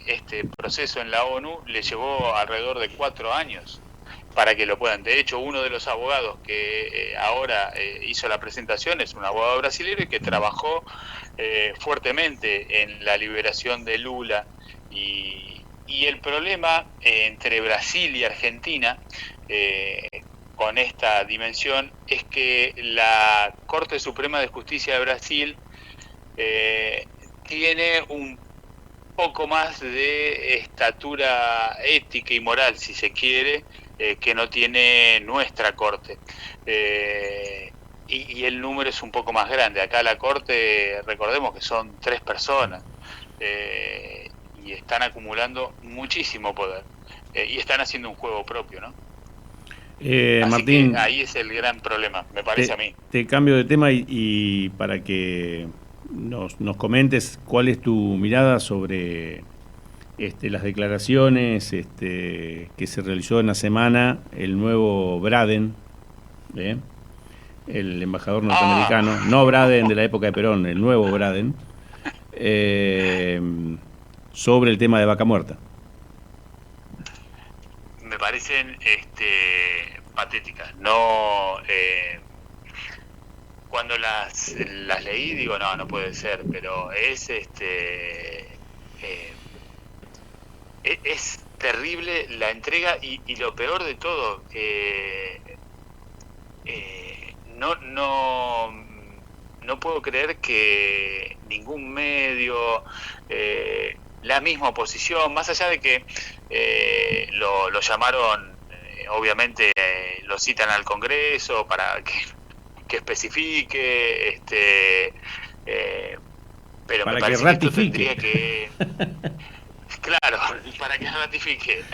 este proceso en la ONU, le llevó alrededor de 4 años para que lo puedan. De hecho, uno de los abogados que ahora hizo la presentación es un abogado brasileño y que trabajó fuertemente en la liberación de Lula. Y el problema entre Brasil y Argentina con esta dimensión es que la Corte Suprema de Justicia de Brasil tiene un poco más de estatura ética y moral, si se quiere, que no tiene nuestra Corte. Y el número es un poco más grande. Acá la Corte, recordemos que son 3 personas, y están acumulando muchísimo poder, y están haciendo un juego propio, ¿no? Así Martín, que ahí es el gran problema, me parece a mí. Te cambio de tema y para que nos comentes cuál es tu mirada sobre las declaraciones que se realizó en la semana el nuevo Braden, el embajador norteamericano, no Braden de la época de Perón, el nuevo Braden, sobre el tema de Vaca Muerta. Me parecen patéticas. No, cuando las leí digo, no puede ser, pero es es terrible la entrega y lo peor de todo, no puedo creer que ningún medio, la misma oposición, más allá de que lo llamaron, obviamente lo citan al Congreso para que especifique, pero para me parece que ratifique. Que esto tendría que claro, para que ratifique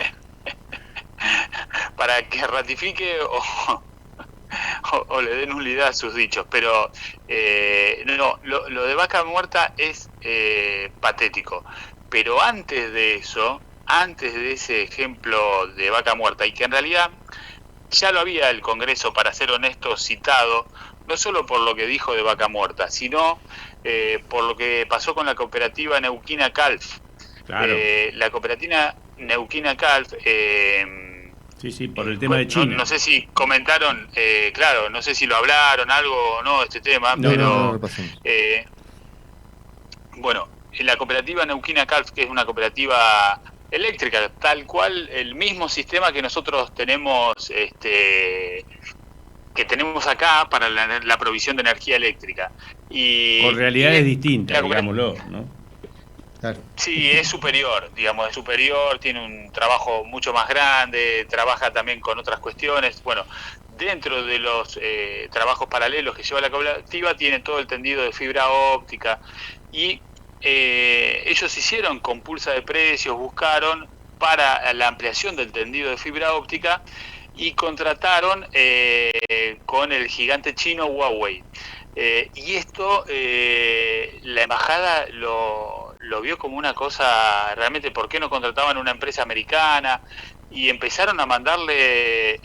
para que ratifique o le den nulidad a sus dichos, pero no, lo de Vaca Muerta es patético. Pero antes de eso, antes de ese ejemplo de Vaca Muerta, y que en realidad ya lo había el Congreso, para ser honesto, citado, no solo por lo que dijo de Vaca Muerta, sino por lo que pasó con la cooperativa Neuquina Calf. Claro. La cooperativa Neuquina Calf... sí, por el tema de China. No sé si comentaron, claro, no sé si lo hablaron algo o no, este tema, no, pero... No, bueno, la cooperativa Neuquina Calf, que es una cooperativa eléctrica, tal cual el mismo sistema que nosotros tenemos, que tenemos acá para la provisión de energía eléctrica. Con realidades distintas, digámoslo, ¿no? Claro. Sí, es superior, tiene un trabajo mucho más grande, trabaja también con otras cuestiones. Bueno, dentro de los trabajos paralelos que lleva la cooperativa, tiene todo el tendido de fibra óptica, y ellos hicieron compulsa de precios, buscaron para la ampliación del tendido de fibra óptica y contrataron con el gigante chino Huawei. Y esto la embajada lo vio como una cosa realmente, ¿por qué no contrataban una empresa americana? Y empezaron a mandarle,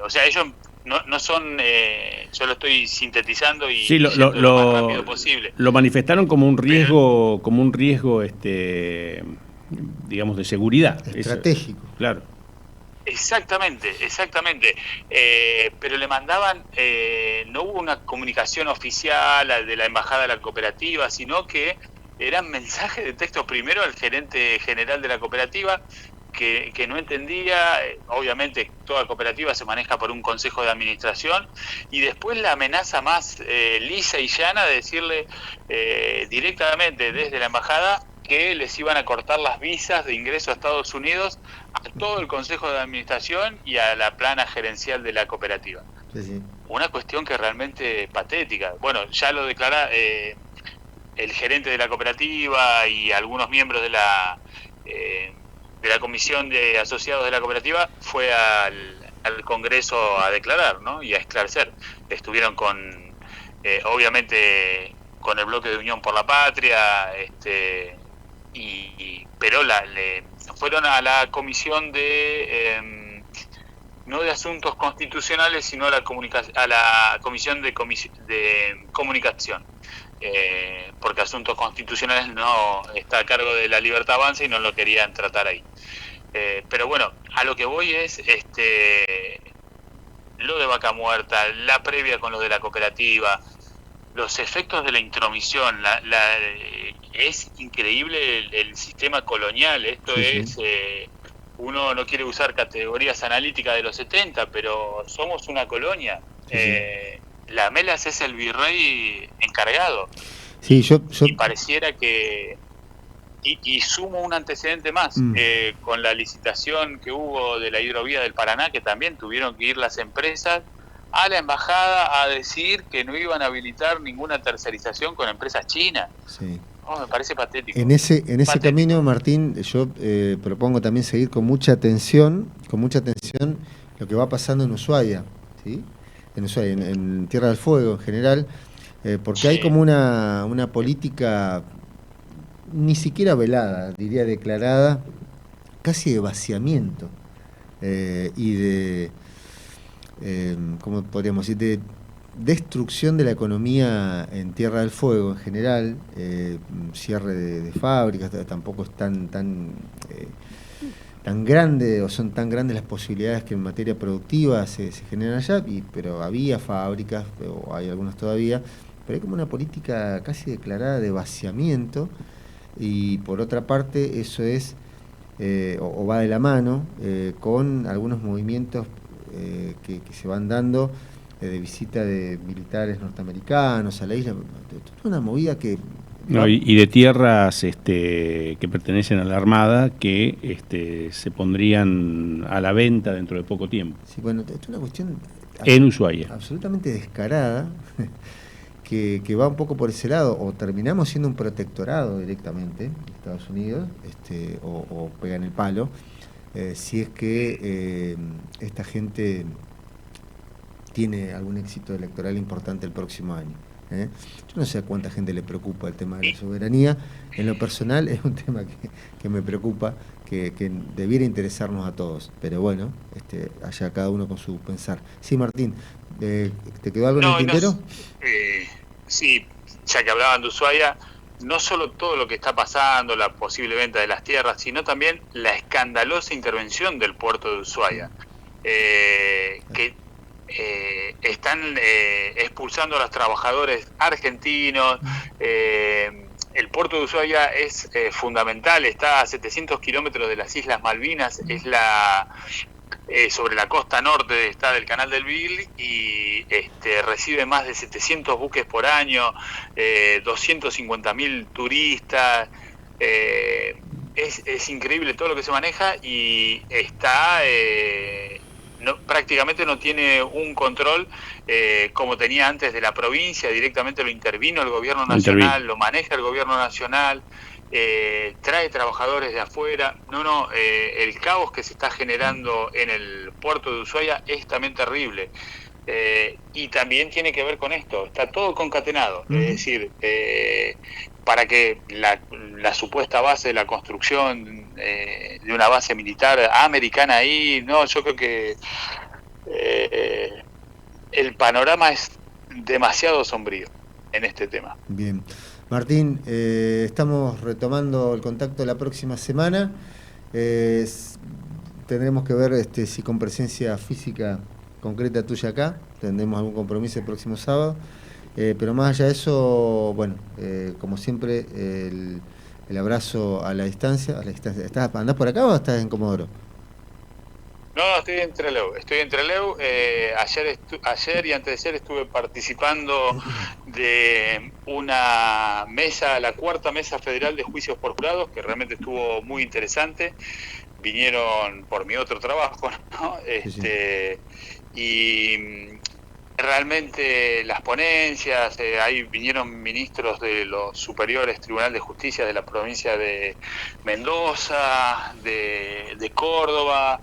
o sea, ellos no son, yo lo estoy sintetizando y sí, lo más rápido posible. Lo manifestaron como un riesgo, digamos, de seguridad. Estratégico. Eso, claro. Exactamente. Pero le mandaban, no hubo una comunicación oficial de la embajada de la cooperativa, sino que eran mensajes de texto primero al gerente general de la cooperativa, que no entendía. Obviamente toda cooperativa se maneja por un consejo de administración, y después la amenaza más lisa y llana de decirle directamente desde la embajada que les iban a cortar las visas de ingreso a Estados Unidos a todo el consejo de administración y a la plana gerencial de la cooperativa. Sí. Una cuestión que realmente patética. Bueno, ya lo declara el gerente de la cooperativa y algunos miembros de de la comisión de asociados de la cooperativa fue al Congreso a declarar, ¿no? Y a esclarecer. Estuvieron obviamente con el bloque de Unión por la Patria, pero fueron a la comisión no de asuntos constitucionales, sino a la comisión de comunicación, porque asuntos constitucionales no está a cargo de la Libertad Avanza y no lo querían tratar ahí. Pero bueno, a lo que voy es lo de Vaca Muerta, la previa con lo de la cooperativa, los efectos de la intromisión, es increíble el sistema colonial. Esto es, uno no quiere usar categorías analíticas de los 70, pero somos una colonia. La Melas es el virrey encargado. Sí, y pareciera que... Y sumo un antecedente más, con la licitación que hubo de la hidrovía del Paraná, que también tuvieron que ir las empresas a la embajada a decir que no iban a habilitar ninguna tercerización con empresas chinas. Sí. Me parece patético. En ese camino, Martín, yo propongo también seguir con mucha atención lo que va pasando en Ushuaia, ¿sí? En Ushuaia, en Tierra del Fuego en general, porque hay como una política ni siquiera velada, diría declarada, casi de vaciamiento y de, ¿cómo podríamos decir?, de destrucción de la economía en Tierra del Fuego en general, cierre de fábricas, tampoco es tan grande, o son tan grandes las posibilidades que en materia productiva se generan allá, pero había fábricas, o hay algunas todavía, pero hay como una política casi declarada de vaciamiento. Y por otra parte eso es o va de la mano con algunos movimientos que se van dando de visita de militares norteamericanos a la isla. Una movida que... No, y de tierras que pertenecen a la Armada que se pondrían a la venta dentro de poco tiempo. Sí, bueno, esto es una cuestión en Ushuaia absolutamente descarada. Que va un poco por ese lado, o terminamos siendo un protectorado directamente de Estados Unidos, o pegan el palo, si es que esta gente tiene algún éxito electoral importante el próximo año. Yo no sé a cuánta gente le preocupa el tema de la soberanía. En lo personal es un tema que me preocupa, que debiera interesarnos a todos, pero bueno, allá cada uno con su pensar. Sí, Martín, ¿te quedó algo en el tintero? Sí, ya que hablaban de Ushuaia, no solo todo lo que está pasando, la posible venta de las tierras, sino también la escandalosa intervención del puerto de Ushuaia, que están expulsando a los trabajadores argentinos. El puerto de Ushuaia es fundamental, está a 700 kilómetros de las Islas Malvinas, es sobre la costa norte está del Canal del Beagle y recibe más de 700 buques por año, 250.000 turistas. Es increíble todo lo que se maneja y está prácticamente no tiene un control como tenía antes de la provincia. Directamente lo intervino el gobierno nacional, lo maneja el gobierno nacional. Trae trabajadores de afuera. El caos que se está generando en el puerto de Ushuaia es también terrible, y también tiene que ver con esto, está todo concatenado. Es decir, para que la supuesta base de la construcción de una base militar americana ahí, yo creo que el panorama es demasiado sombrío en este tema. Bien. Martín, estamos retomando el contacto la próxima semana. Tendremos que ver si con presencia física concreta tuya acá. Tendremos algún compromiso el próximo sábado. Pero más allá de eso, bueno, como siempre, el abrazo a la distancia. ¿Andás por acá o estás en Comodoro? No, estoy en Trelew. Ayer y antes de ayer estuve participando de una mesa, la cuarta mesa federal de juicios por jurados, que realmente estuvo muy interesante. Vinieron por mi otro trabajo, ¿no? Y realmente las ponencias, ahí vinieron ministros de los superiores Tribunal de Justicia de la provincia de Mendoza, de Córdoba.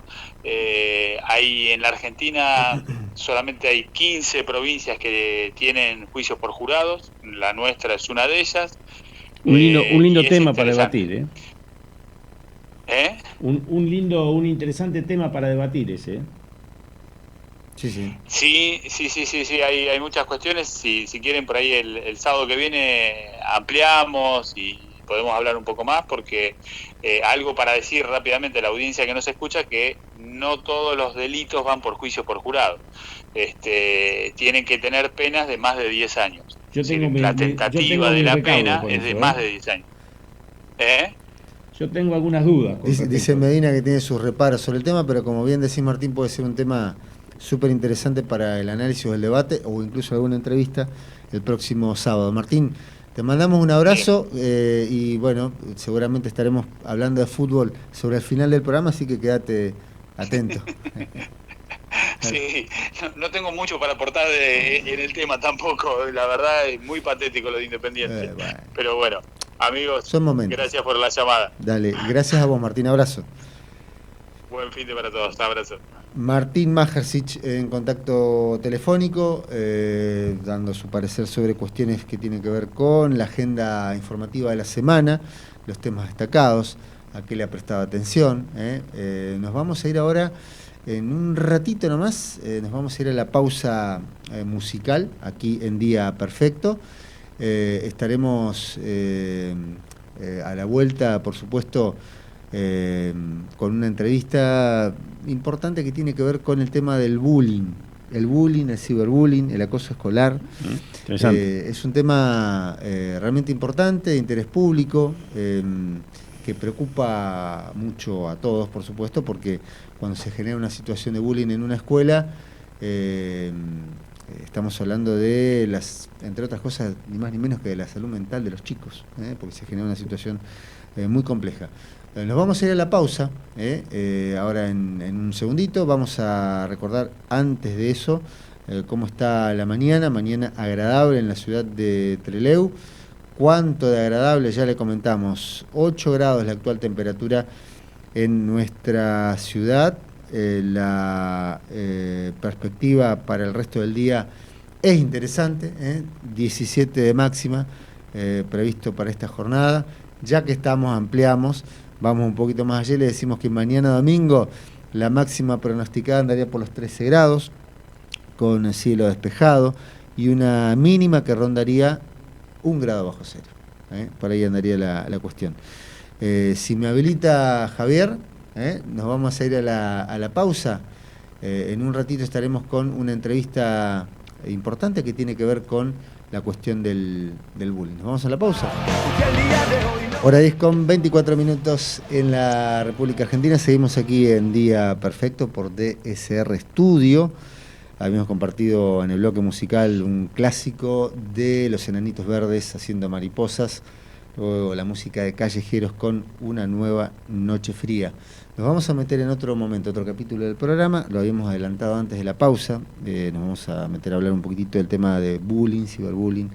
Hay en la Argentina solamente hay 15 provincias que tienen juicios por jurados, la nuestra es una de ellas. Un lindo tema para debatir, ¿eh? Un interesante tema para debatir ese, ¿eh? Sí, hay muchas cuestiones. Si quieren, por ahí el sábado que viene ampliamos y podemos hablar un poco más, porque algo para decir rápidamente a la audiencia que nos escucha, que no todos los delitos van por juicio por jurado. Tienen que tener penas de más de 10 años. La tentativa de la pena es de más de 10 años. Yo tengo algunas dudas. Dice Medina que tiene sus reparos sobre el tema, pero como bien decís, Martín, puede ser un tema súper interesante para el análisis o el debate, o incluso alguna entrevista el próximo sábado. Martín, te mandamos un abrazo y bueno, seguramente estaremos hablando de fútbol sobre el final del programa, así que quédate atento. Sí, no tengo mucho para aportar en el tema tampoco, la verdad es muy patético lo de Independiente, bueno. Pero bueno, amigos, son momentos. Gracias por la llamada. Dale, gracias a vos, Martín, abrazo. Buen fin de para todos, abrazo. Martín Majersic en contacto telefónico, dando su parecer sobre cuestiones que tienen que ver con la agenda informativa de la semana, los temas destacados, a qué le ha prestado atención. Nos vamos a ir ahora, en un ratito nomás, nos vamos a ir a la pausa musical, aquí en Día Perfecto. Estaremos a la vuelta, por supuesto, con una entrevista importante que tiene que ver con el tema del bullying, el ciberbullying, el acoso escolar. Es un tema realmente importante, de interés público, que preocupa mucho a todos, por supuesto, porque cuando se genera una situación de bullying en una escuela, estamos hablando de entre otras cosas, ni más ni menos que de la salud mental de los chicos, porque se genera una situación muy compleja. Nos vamos a ir a la pausa, ahora en un segundito. Vamos a recordar antes de eso cómo está la mañana agradable en la ciudad de Trelew. Cuánto de agradable, ya le comentamos, 8 grados la actual temperatura en nuestra ciudad. La perspectiva para el resto del día es interesante, 17 de máxima previsto para esta jornada. Ya que ampliamos, vamos un poquito más allá y le decimos que mañana domingo la máxima pronosticada andaría por los 13 grados, con el cielo despejado, y una mínima que rondaría 1 grado bajo cero. Por ahí andaría la cuestión. Si me habilita Javier, nos vamos a ir a la pausa. En un ratito estaremos con una entrevista importante que tiene que ver con la cuestión del bullying. Nos vamos a la pausa. Hora 10 con 24 minutos en la República Argentina. Seguimos aquí en Día Perfecto por DSR Studio. Habíamos compartido en el bloque musical un clásico de Los Enanitos Verdes haciendo mariposas. Luego la música de Callejeros con Una Nueva Noche Fría. Nos vamos a meter en otro momento, otro capítulo del programa. Lo habíamos adelantado antes de la pausa. Nos vamos a meter a hablar un poquitito del tema de bullying, ciberbullying,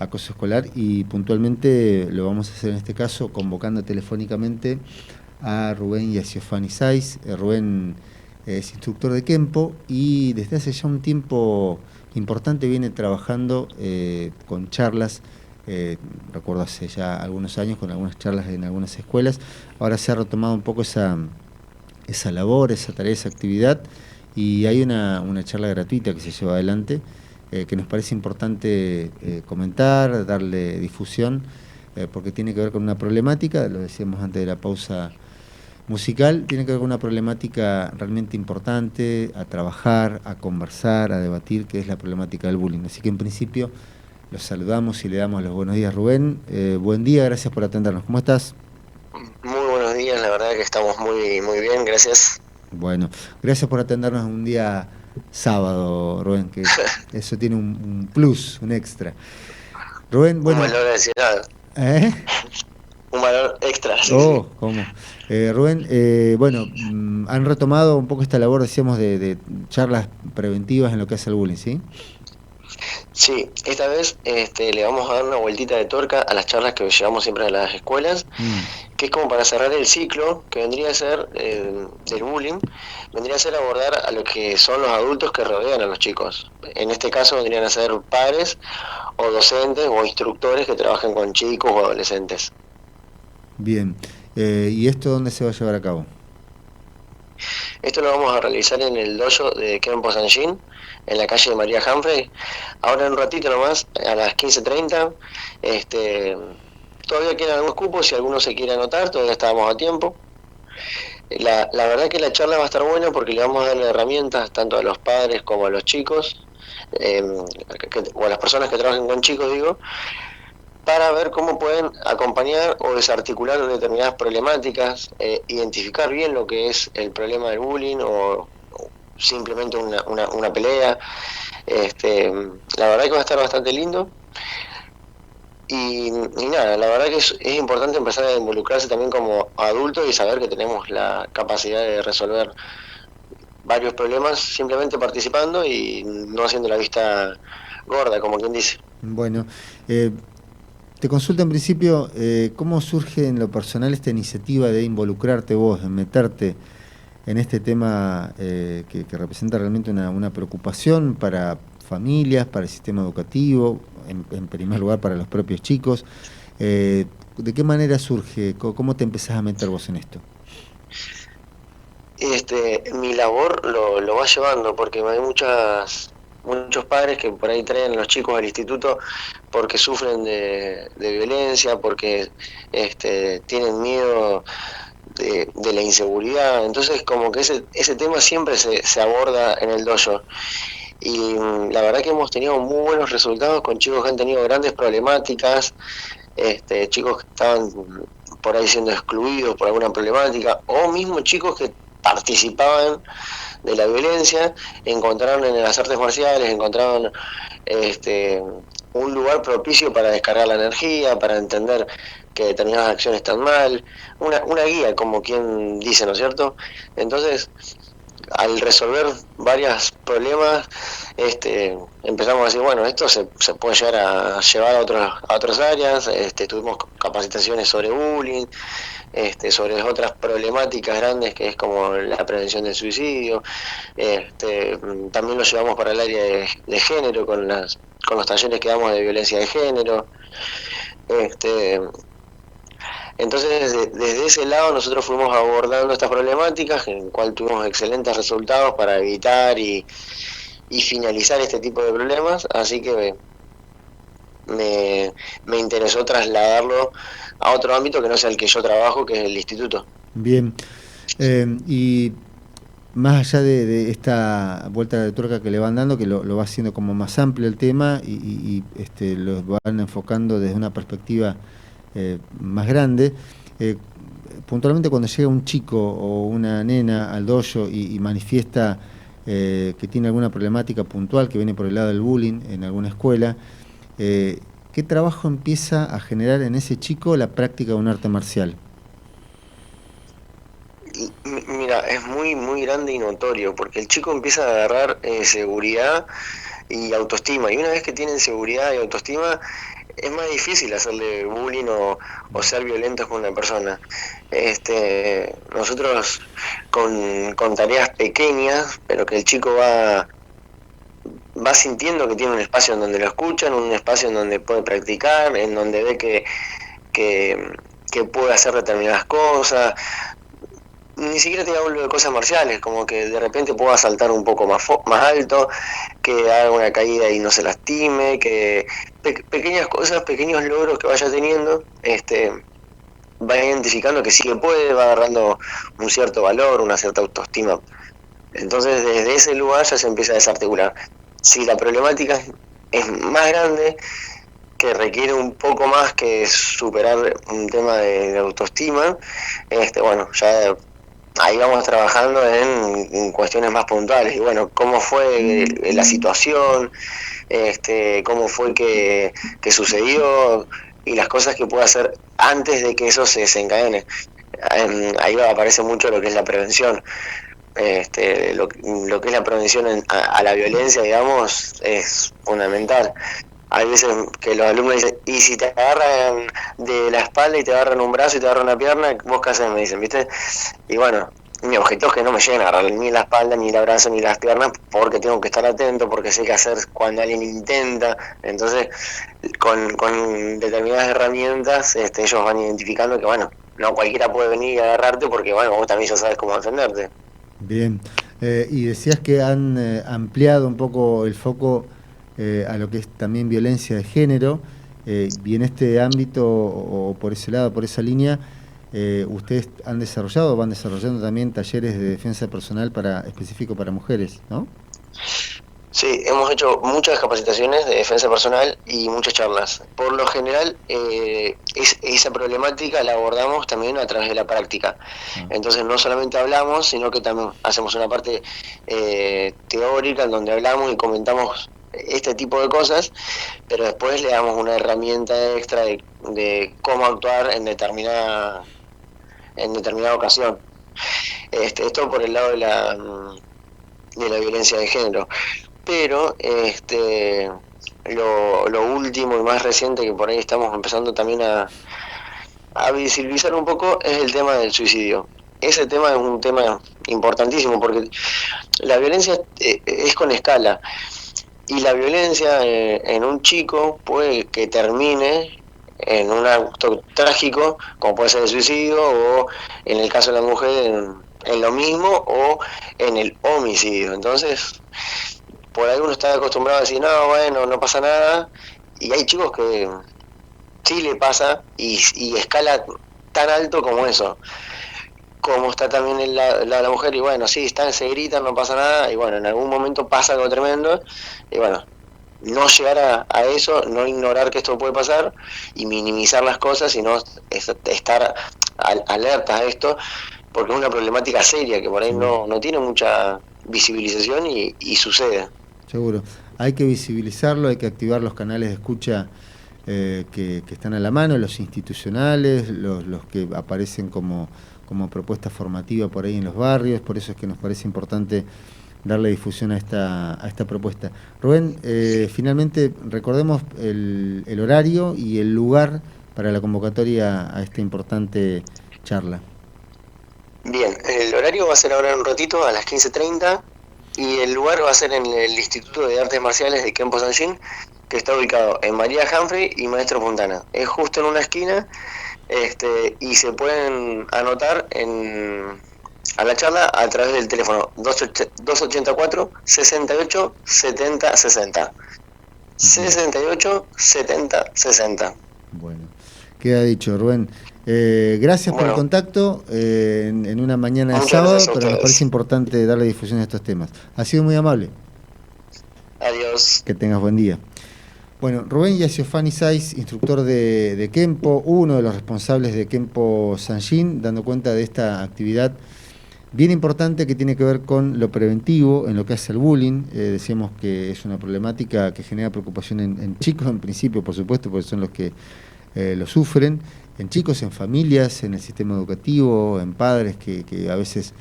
acoso escolar, y puntualmente lo vamos a hacer en este caso convocando telefónicamente a Rubén y a Giovanni Saiz. Rubén es instructor de Kempo y desde hace ya un tiempo importante viene trabajando con charlas. Recuerdo hace ya algunos años con algunas charlas en algunas escuelas. Ahora se ha retomado un poco esa labor, esa tarea, esa actividad, y hay una charla gratuita que se lleva adelante que nos parece importante comentar, darle difusión, porque tiene que ver con una problemática, lo decíamos antes de la pausa musical, tiene que ver con una problemática realmente importante a trabajar, a conversar, a debatir, que es la problemática del bullying. Así que en principio los saludamos y le damos los buenos días, Rubén. Buen día, gracias por atendernos. ¿Cómo estás? Muy buenos días, la verdad que estamos muy bien, gracias. Bueno, gracias por atendernos un día sábado, Rubén, que eso tiene un plus, un extra. Rubén, bueno... No me lo voy a decir nada. un valor extra. Sí, sí. Oh, ¿cómo? Rubén, bueno, han retomado un poco esta labor, decíamos, de charlas preventivas en lo que hace el bullying, ¿sí? Sí, esta vez le vamos a dar una vueltita de tuerca a las charlas que llevamos siempre a las escuelas, Mm, que es como para cerrar el ciclo, que vendría a ser del bullying, vendría a ser abordar a lo que son los adultos que rodean a los chicos. En este caso vendrían a ser padres o docentes o instructores que trabajan con chicos o adolescentes. bien. ¿Y esto dónde se va a llevar a cabo? Esto lo vamos a realizar en el dojo de Kempo Sanjin, en la calle de María Humphrey. Ahora en un ratito nomás, a las 15:30. Todavía quedan algunos cupos, si alguno se quiere anotar, todavía estábamos a tiempo. La verdad que la charla va a estar buena porque le vamos a dar herramientas tanto a los padres como a los chicos, eh, o a las personas que trabajan con chicos, digo, para ver cómo pueden acompañar o desarticular determinadas problemáticas, identificar bien lo que es el problema del bullying o simplemente una pelea. La verdad que va a estar bastante lindo. Y nada, la verdad que es importante empezar a involucrarse también como adultos y saber que tenemos la capacidad de resolver varios problemas simplemente participando y no haciendo la vista gorda, como quien dice. Bueno, eh, te consulto en principio, ¿cómo surge en lo personal esta iniciativa de involucrarte vos, de meterte en este tema que representa realmente una preocupación para familias, para el sistema educativo, en primer lugar para los propios chicos? ¿De qué manera surge? ¿Cómo te empezás a meter vos en esto? Mi labor lo va llevando porque hay muchos padres que por ahí traen a los chicos al instituto porque sufren de violencia, porque tienen miedo de la inseguridad. Entonces como que ese tema siempre se aborda en el dojo. Y la verdad que hemos tenido muy buenos resultados con chicos que han tenido grandes problemáticas, chicos que estaban por ahí siendo excluidos por alguna problemática, o mismo chicos que participaban de la violencia, encontraron en las artes marciales, encontraron un lugar propicio para descargar la energía, para entender que determinadas acciones están mal, una guía, como quien dice, ¿no es cierto? Entonces, al resolver varios problemas, empezamos a decir, bueno, esto se puede llegar a llevar a otras áreas. Tuvimos capacitaciones sobre bullying, sobre otras problemáticas grandes que es como la prevención del suicidio. También lo llevamos para el área de género con los talleres que damos de violencia de género. Este, entonces, desde ese lado nosotros fuimos abordando estas problemáticas, en el cual tuvimos excelentes resultados para evitar y finalizar este tipo de problemas, así que me interesó trasladarlo a otro ámbito que no sea el que yo trabajo, que es el instituto. Bien. Y más allá de esta vuelta de tuerca que le van dando, que lo va haciendo como más amplio el tema y lo van enfocando desde una perspectiva más grande, puntualmente cuando llega un chico o una nena al dojo y manifiesta que tiene alguna problemática puntual que viene por el lado del bullying en alguna escuela, ¿qué trabajo empieza a generar en ese chico la práctica de un arte marcial? Mira, es muy, muy grande y notorio, porque el chico empieza a agarrar seguridad y autoestima, y una vez que tienen seguridad y autoestima, es más difícil hacerle bullying o ser violentos con una persona. Nosotros con tareas pequeñas, pero que el chico va sintiendo que tiene un espacio en donde lo escuchan, un espacio en donde puede practicar, en donde ve que puede hacer determinadas cosas. Ni siquiera te hablo de cosas marciales, como que de repente pueda saltar un poco más alto, que haga una caída y no se lastime, que pequeñas cosas, pequeños logros que vaya teniendo, va identificando que sí que puede, va agarrando un cierto valor, una cierta autoestima. Entonces desde ese lugar ya se empieza a desarticular. Si la problemática es más grande, que requiere un poco más que superar un tema de autoestima, bueno, ya ahí vamos trabajando en cuestiones más puntuales. Y bueno, cómo fue la situación, cómo fue que sucedió, y las cosas que puede hacer antes de que eso se desencadene. Ahí aparece mucho lo que es la prevención. Lo que es la prevención a la violencia, digamos, es fundamental. Hay veces que los alumnos dicen, y si te agarran de la espalda y te agarran un brazo y te agarran una pierna, ¿vos qué haces? Me dicen, ¿viste? Y bueno, mi objetivo es que no me lleguen a agarrar ni la espalda, ni el brazo, ni las piernas, porque tengo que estar atento, porque sé qué hacer cuando alguien intenta. Entonces, con determinadas herramientas, ellos van identificando que, bueno, no cualquiera puede venir y agarrarte, porque, bueno, vos también ya sabes cómo defenderte. Bien. Y decías que han ampliado un poco el foco a lo que es también violencia de género, y en este ámbito, o por ese lado, por esa línea, ustedes han desarrollado o van desarrollando también talleres de defensa personal específico para mujeres, ¿no? Sí, hemos hecho muchas capacitaciones de defensa personal y muchas charlas. Por lo general, esa problemática la abordamos también a través de la práctica. Entonces no solamente hablamos, sino que también hacemos una parte teórica en donde hablamos y comentamos este tipo de cosas, pero después le damos una herramienta extra de cómo actuar en determinada ocasión. Esto por el lado de la violencia de género. Pero lo último y más reciente que por ahí estamos empezando también a visibilizar un poco es el tema del suicidio. Ese tema es un tema importantísimo porque la violencia es con escala, y la violencia en un chico puede que termine en un acto trágico, como puede ser el suicidio, o en el caso de la mujer en lo mismo, o en el homicidio. Entonces, por ahí uno está acostumbrado a decir, no, bueno, no pasa nada, y hay chicos que sí le pasa, y escala tan alto como eso. Como está también en la mujer, y bueno, sí, se gritan, no pasa nada, y bueno, en algún momento pasa algo tremendo, y bueno, no llegar a eso, no ignorar que esto puede pasar, y minimizar las cosas, sino estar alerta a esto, porque es una problemática seria que por ahí no tiene mucha visibilización y sucede. Seguro. Hay que visibilizarlo, hay que activar los canales de escucha que están a la mano, los institucionales, los que aparecen como propuesta formativa por ahí en los barrios. Por eso es que nos parece importante darle difusión a esta propuesta. Rubén, finalmente recordemos el horario y el lugar para la convocatoria a esta importante charla. Bien, el horario va a ser ahora en un ratito, a las 15:30, y el lugar va a ser en el Instituto de Artes Marciales de Kempo Sanjin, que está ubicado en María Humphrey y Maestro Fontana. Es justo en una esquina, y se pueden anotar a la charla a través del teléfono 284 68 70 60. 68 70 60. Bueno, queda dicho, Rubén. Gracias por el contacto en una mañana de sábado, pero nos parece importante darle difusión a estos temas. Ha sido muy amable. Adiós. Que tengas buen día. Bueno, Rubén Yaciofani Saiz, instructor de Kempo, uno de los responsables de Kempo Sanjin, dando cuenta de esta actividad bien importante que tiene que ver con lo preventivo en lo que hace el bullying. Decíamos que es una problemática que genera preocupación en chicos, en principio, por supuesto, porque son los que lo sufren, en chicos, en familias, en el sistema educativo, en padres que a veces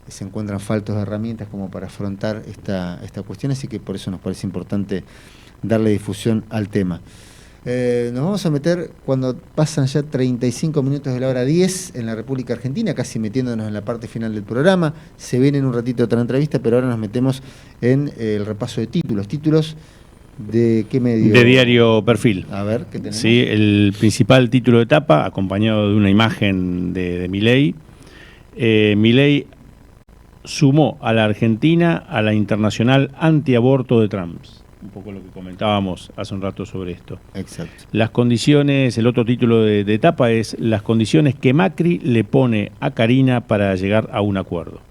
se encuentran faltos de herramientas como para afrontar esta cuestión, así que por eso nos parece importante darle difusión al tema. Nos vamos a meter cuando pasan ya 35 minutos de la hora 10 en la República Argentina, casi metiéndonos en la parte final del programa. Se viene en un ratito otra entrevista, pero ahora nos metemos en el repaso de títulos. ¿Títulos de qué medio? De Diario Perfil. A ver, ¿qué tenemos? Sí, el principal título de etapa, acompañado de una imagen de Milei. Milei sumó a la Argentina a la internacional antiaborto de Trump. Un poco lo que comentábamos hace un rato sobre esto. Exacto. Las condiciones, el otro título de etapa es las condiciones que Macri le pone a Karina para llegar a un acuerdo.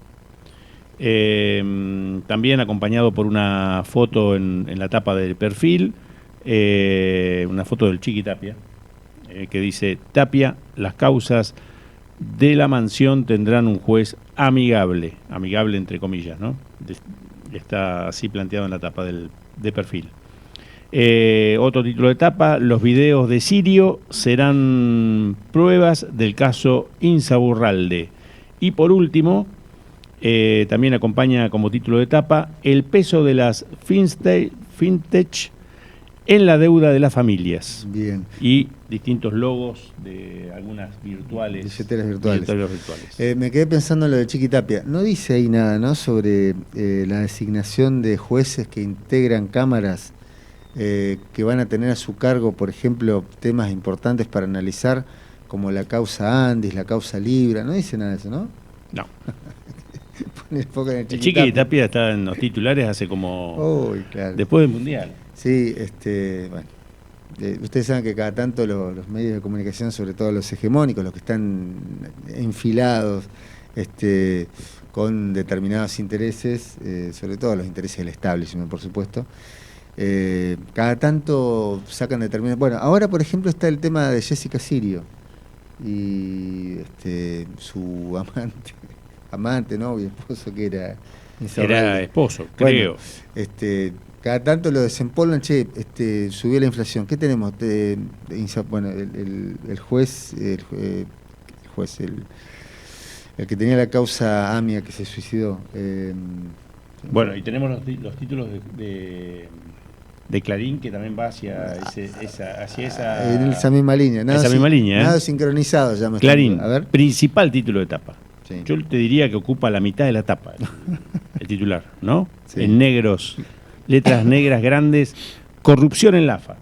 También acompañado por una foto en la tapa del Perfil, una foto del Chiqui Tapia, que dice: Tapia, las causas de la mansión tendrán un juez amigable entre comillas, ¿no? Está así planteado en la tapa de Perfil. Otro título de tapa, los videos de Sirio serán pruebas del caso Insaurralde. Y por último, también acompaña como título de tapa, el peso de las fintech en la deuda de las familias. Bien. Y distintos logos de algunas virtuales. Billeteras virtuales. virtuales. Me quedé pensando en lo de Chiquitapia. No dice ahí nada, ¿no?, sobre la designación de jueces que integran cámaras que van a tener a su cargo, por ejemplo, temas importantes para analizar, como la causa Andis, la causa Libra. No dice nada de eso, ¿no? No. Pone el foco en el El Chiquitapia está en los titulares hace como... Uy, claro. Después del Mundial. Sí, bueno. Ustedes saben que cada tanto los medios de comunicación, sobre todo los hegemónicos, los que están enfilados con determinados intereses, sobre todo los intereses del establishment, por supuesto, cada tanto sacan determinados... Bueno, ahora, por ejemplo, está el tema de Jessica Sirio y su amante, novio, esposo, que era... Era esposo, creo. Bueno, cada tanto lo desempolvan, subió la inflación. ¿Qué tenemos? Bueno, el juez, el que tenía la causa AMIA, que se suicidó. Bueno, y tenemos los títulos de Clarín, que también va hacia esa... En esa misma línea. Nada sincronizado, ya me Clarín, a ver. principal título de tapa. Sí. Yo te diría que ocupa la mitad de la tapa, el titular, ¿no? Sí. En negros, letras negras grandes, corrupción en la AFA.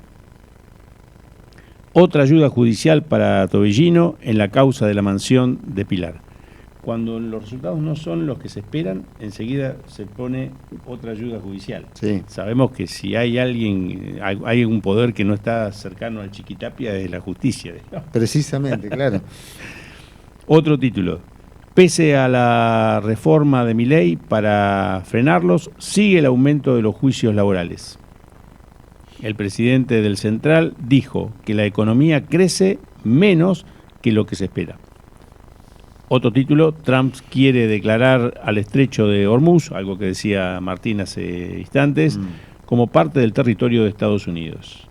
Otra ayuda judicial para Tobellino en la causa de la mansión de Pilar. Cuando los resultados no son los que se esperan, enseguida se pone otra ayuda judicial. Sí. Sabemos que si hay hay un poder que no está cercano al Chiquitapia, es la justicia. ¿No? Precisamente, claro. Otro título. Pese a la reforma de Milei para frenarlos, sigue el aumento de los juicios laborales. El presidente del Central dijo que la economía crece menos que lo que se espera. Otro título, Trump quiere declarar al estrecho de Hormuz, algo que decía Martín hace instantes, como parte del territorio de Estados Unidos.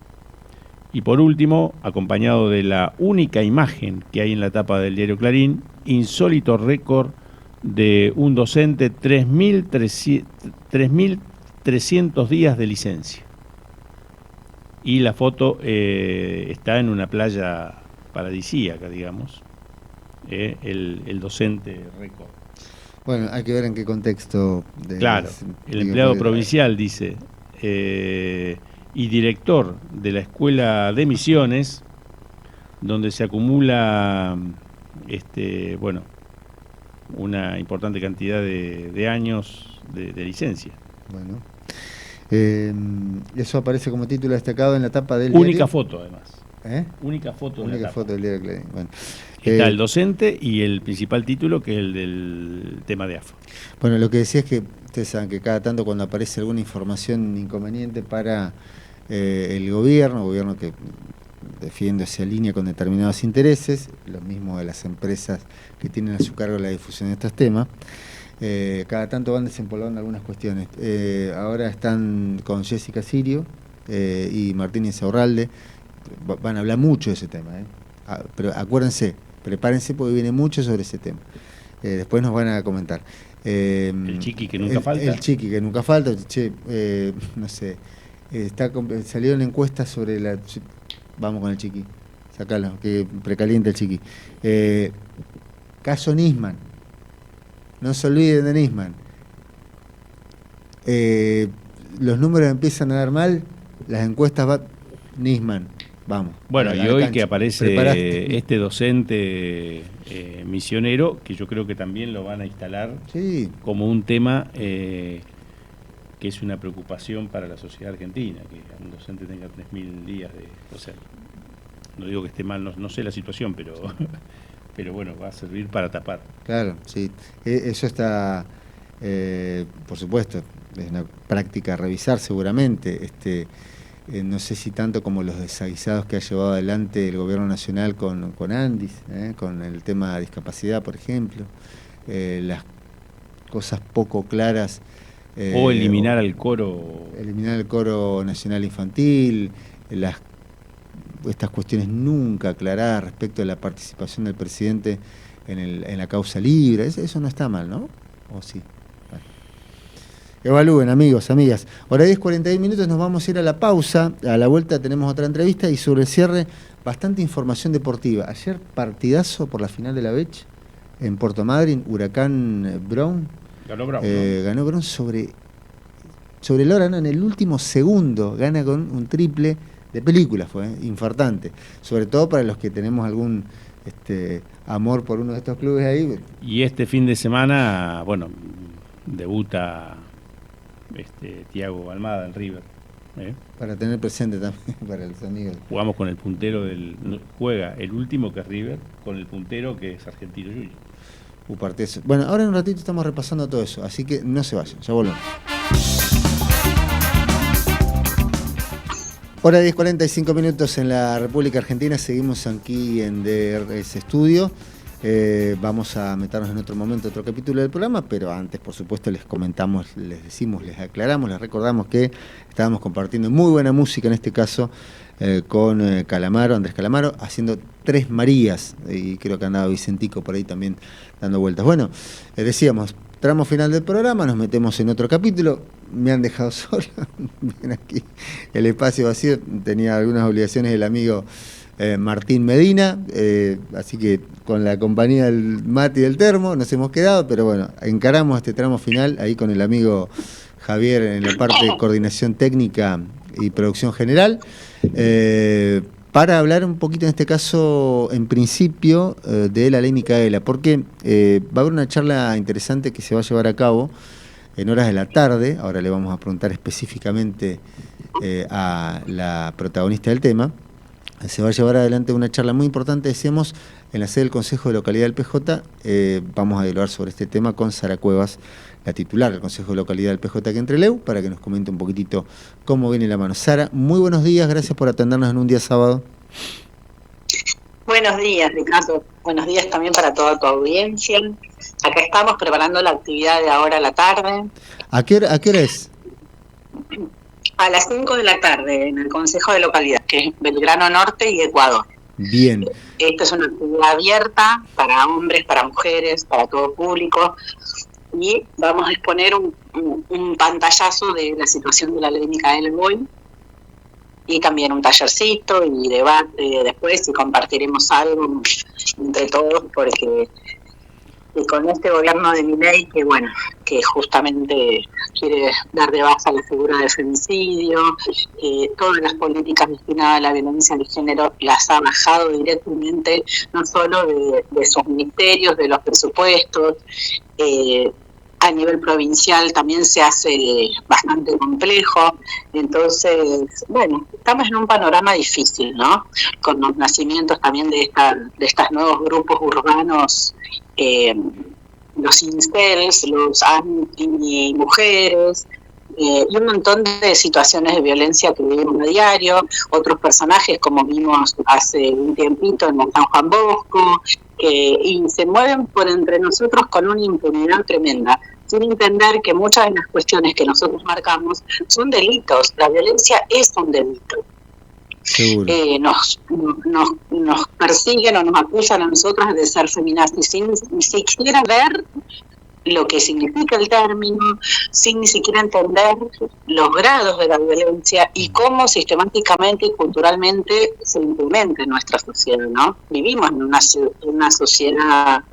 Y por último, acompañado de la única imagen que hay en la tapa del diario Clarín, insólito récord de un docente, 3.300 días de licencia. Y la foto está en una playa paradisíaca, digamos, el docente récord. Bueno, hay que ver en qué contexto. Claro, el empleado provincial dice... y director de la Escuela de Misiones, donde se acumula una importante cantidad de años de licencia. Bueno, eso aparece como título destacado en la tapa del Única diario. foto, además. Única foto del diario Clarín. Bueno, está el docente y el principal título, que es el del tema de AFA. Bueno, lo que decía es que ustedes saben que cada tanto cuando aparece alguna información inconveniente para el gobierno que defiende esa línea con determinados intereses, lo mismo de las empresas que tienen a su cargo la difusión de estos temas, cada tanto van desempolvando algunas cuestiones. Ahora están con Jessica Sirio y Martín Insaurralde, van a hablar mucho de ese tema, pero acuérdense, prepárense porque viene mucho sobre ese tema. Después nos van a comentar. El chiqui que nunca falta. El chiqui que nunca falta, no sé. Salieron encuestas sobre la... Vamos con el chiqui, sacalo, que precaliente el chiqui. Caso Nisman, no se olviden de Nisman. Los números empiezan a dar mal, las encuestas Nisman, vamos. Bueno, y hoy que aparece Preparaste. este docente misionero, que yo creo que también lo van a instalar como un tema... que es una preocupación para la sociedad argentina, que un docente tenga 3.000 días de... O sea, no digo que esté mal, no sé la situación, pero bueno, va a servir para tapar. Claro, sí. Eso está, por supuesto, es una práctica a revisar seguramente. No sé si tanto como los desaguisados que ha llevado adelante el gobierno nacional con Andis, con el tema de discapacidad, por ejemplo, las cosas poco claras O eliminar al coro. Eliminar el coro nacional infantil, estas cuestiones nunca aclaradas respecto a la participación del presidente en la causa libre. Eso no está mal, ¿no? ¿O sí? Bueno. Evalúen, amigos, amigas. Ahora 10:41, nos vamos a ir a la pausa. A la vuelta tenemos otra entrevista y sobre el cierre, bastante información deportiva. Ayer partidazo por la final de la Bech en Puerto Madryn, Huracán Brown. Ganó Brown. Ganó Brown sobre Lorano en el último segundo. Gana con un triple de película, fue infartante. Sobre todo para los que tenemos algún amor por uno de estos clubes ahí. Y este fin de semana, bueno, debuta Thiago Almada en River. Para tener presente también para los amigos. Jugamos con el puntero juega el último, que es River, con el puntero, que es Argentino Junior. Partidazo. Bueno, ahora en un ratito estamos repasando todo eso, así que no se vayan, ya volvemos. Hora 10:45 en la República Argentina. Seguimos aquí en DRS Studio. Vamos a meternos en otro momento, otro capítulo del programa, pero antes, por supuesto, les comentamos, les decimos, les aclaramos, les recordamos que estábamos compartiendo muy buena música, en este caso con Andrés Calamaro, haciendo Tres Marías, y creo que andaba Vicentico por ahí también dando vueltas. Bueno, decíamos, tramo final del programa, nos metemos en otro capítulo. Me han dejado solo, ven aquí el espacio vacío, tenía algunas obligaciones el amigo Martín Medina, así que con la compañía del mate y del termo nos hemos quedado, pero bueno, encaramos este tramo final ahí con el amigo Javier en la parte de coordinación técnica y producción general, para hablar un poquito en este caso, en principio, de la ley Micaela, porque va a haber una charla interesante que se va a llevar a cabo en horas de la tarde. Ahora le vamos a preguntar específicamente a la protagonista del tema. Se va a llevar adelante una charla muy importante, decíamos, en la sede del Consejo de Localidad del PJ. Vamos a dialogar sobre este tema con Sara Cuevas, la titular del Consejo de Localidad del PJ aquí en Trelew, para que nos comente un poquitito cómo viene la mano. Sara, muy buenos días, gracias por atendernos en un día sábado. Buenos días, Ricardo. Buenos días también para toda tu audiencia. Acá estamos preparando la actividad de ahora a la tarde. ¿A qué hora es? A las 5 de la tarde, en el Consejo de Localidad, que es Belgrano Norte y Ecuador. Bien. Esta es una actividad abierta para hombres, para mujeres, para todo público. Y vamos a exponer un pantallazo de la situación de la ley Micaela hoy. Y también un tallercito y debate después, y compartiremos algo entre todos, porque con este gobierno de Milei, que justamente quiere dar de baja la figura del femicidio, todas las políticas destinadas a la violencia de género las ha bajado directamente, no solo de sus ministerios, de los presupuestos, a nivel provincial también se hace bastante complejo. Entonces, estamos en un panorama difícil, ¿no? Con los nacimientos también de estos nuevos grupos urbanos, los incels, los anti-mujeres, y un montón de situaciones de violencia que vivimos a diario, otros personajes como vimos hace un tiempito en San Juan Bosco, y se mueven por entre nosotros con una impunidad tremenda, sin entender que muchas de las cuestiones que nosotros marcamos son delitos. La violencia es un delito. Seguro. Nos persiguen o nos acusan a nosotros de ser feminazis sin ni siquiera ver lo que significa el término, sin ni siquiera entender los grados de la violencia y cómo sistemáticamente y culturalmente se implementa en nuestra sociedad, ¿no? Vivimos en una sociedad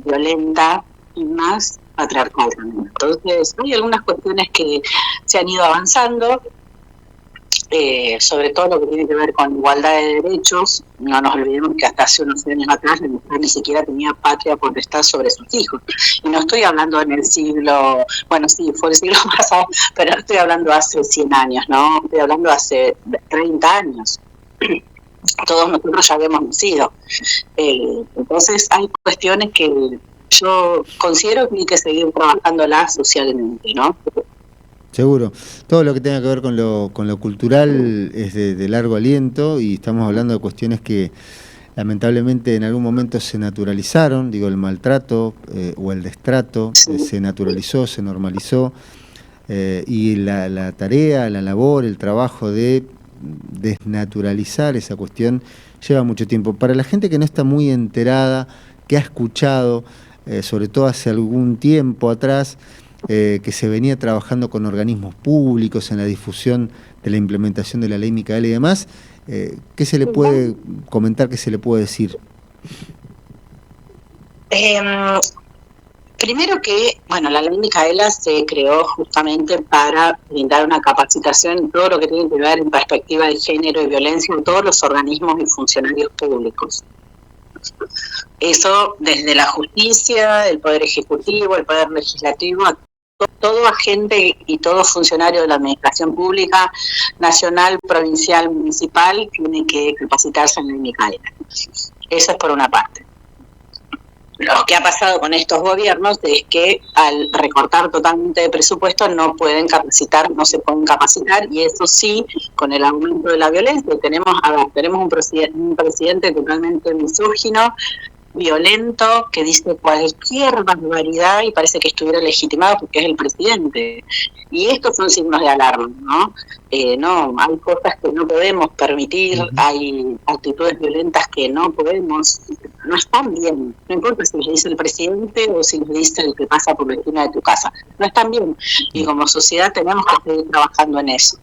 violenta y más patriarcal. Entonces, hay algunas cuestiones que se han ido avanzando, sobre todo lo que tiene que ver con igualdad de derechos. No nos olvidemos que hasta hace unos años atrás la mujer ni siquiera tenía patria potestad sobre sus hijos. Y no estoy hablando en el siglo, sí, fue el siglo pasado, pero no estoy hablando hace 100 años, ¿no? Estoy hablando hace 30 años. Todos nosotros ya habíamos nacido. Entonces hay cuestiones que yo considero que hay que seguir trabajándolas socialmente, ¿no? Seguro. Todo lo que tenga que ver con lo cultural es de largo aliento, y estamos hablando de cuestiones que lamentablemente en algún momento se naturalizaron, digo, el maltrato o el destrato, se naturalizó, se normalizó, y la tarea, la labor, el trabajo de desnaturalizar esa cuestión lleva mucho tiempo. Para la gente que no está muy enterada, que ha escuchado, sobre todo hace algún tiempo atrás, que se venía trabajando con organismos públicos en la difusión de la implementación de la ley Micaela y demás, ¿qué se le puede comentar, qué se le puede decir? Primero que, bueno, la ley Micaela se creó justamente para brindar una capacitación en todo lo que tiene que ver en perspectiva de género y violencia en todos los organismos y funcionarios públicos. Eso desde la justicia, el Poder Ejecutivo, el Poder Legislativo, todo agente y todo funcionario de la administración pública, nacional, provincial, municipal, tiene que capacitarse en la ley Micaela. Eso es por una parte. Lo que ha pasado con estos gobiernos es que al recortar totalmente de presupuesto no pueden capacitar, no se pueden capacitar, y eso sí, con el aumento de la violencia, tenemos un presidente totalmente misógino, violento, que dice cualquier barbaridad y parece que estuviera legitimado porque es el presidente. Y estos son signos de alarma, ¿no? No, hay cosas que no podemos permitir, hay actitudes violentas que no podemos, no están bien. No importa si les dice el presidente o si les dice el que pasa por la esquina de tu casa. No están bien. Y como sociedad tenemos que seguir trabajando en eso.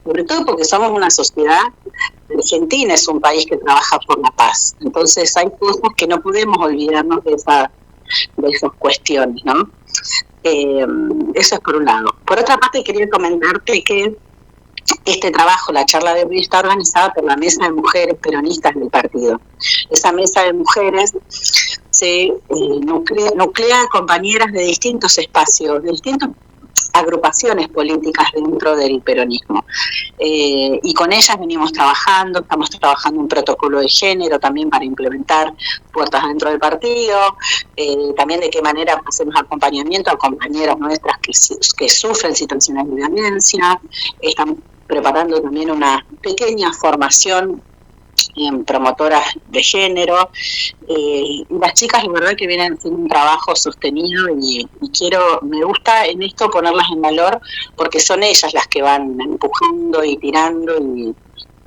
Sobre todo porque somos una sociedad, Argentina es un país que trabaja por la paz, entonces hay cosas que no podemos olvidarnos de esas cuestiones, ¿no? Eso es por un lado. Por otra parte, quería comentarte que este trabajo, la charla de hoy, está organizada por la Mesa de Mujeres Peronistas del partido. Esa mesa de mujeres se nuclea compañeras de distintos espacios, de distintos agrupaciones políticas dentro del peronismo, y con ellas venimos trabajando, estamos trabajando un protocolo de género también para implementar puertas dentro del partido, también de qué manera hacemos acompañamiento a compañeras nuestras que sufren situaciones de violencia. Estamos preparando también una pequeña formación en promotoras de género, y las chicas la verdad que vienen haciendo un trabajo sostenido y me gusta en esto ponerlas en valor porque son ellas las que van empujando y tirando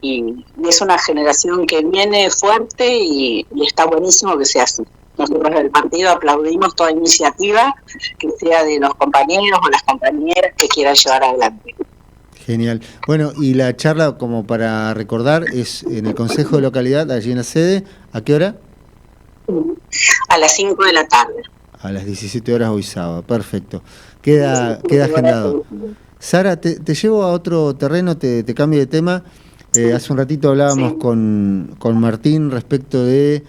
y es una generación que viene fuerte y está buenísimo que sea así. Nosotros del partido aplaudimos toda iniciativa que sea de los compañeros o las compañeras que quieran llevar adelante. Genial. Bueno, y la charla, como para recordar, es en el Consejo de Localidad, allí en la sede. ¿A qué hora? A las 5 de la tarde. A las 17 horas hoy sábado. Perfecto. Queda agendado. Sara, te llevo a otro terreno, te cambio de tema. Hace un ratito hablábamos con Martín respecto de,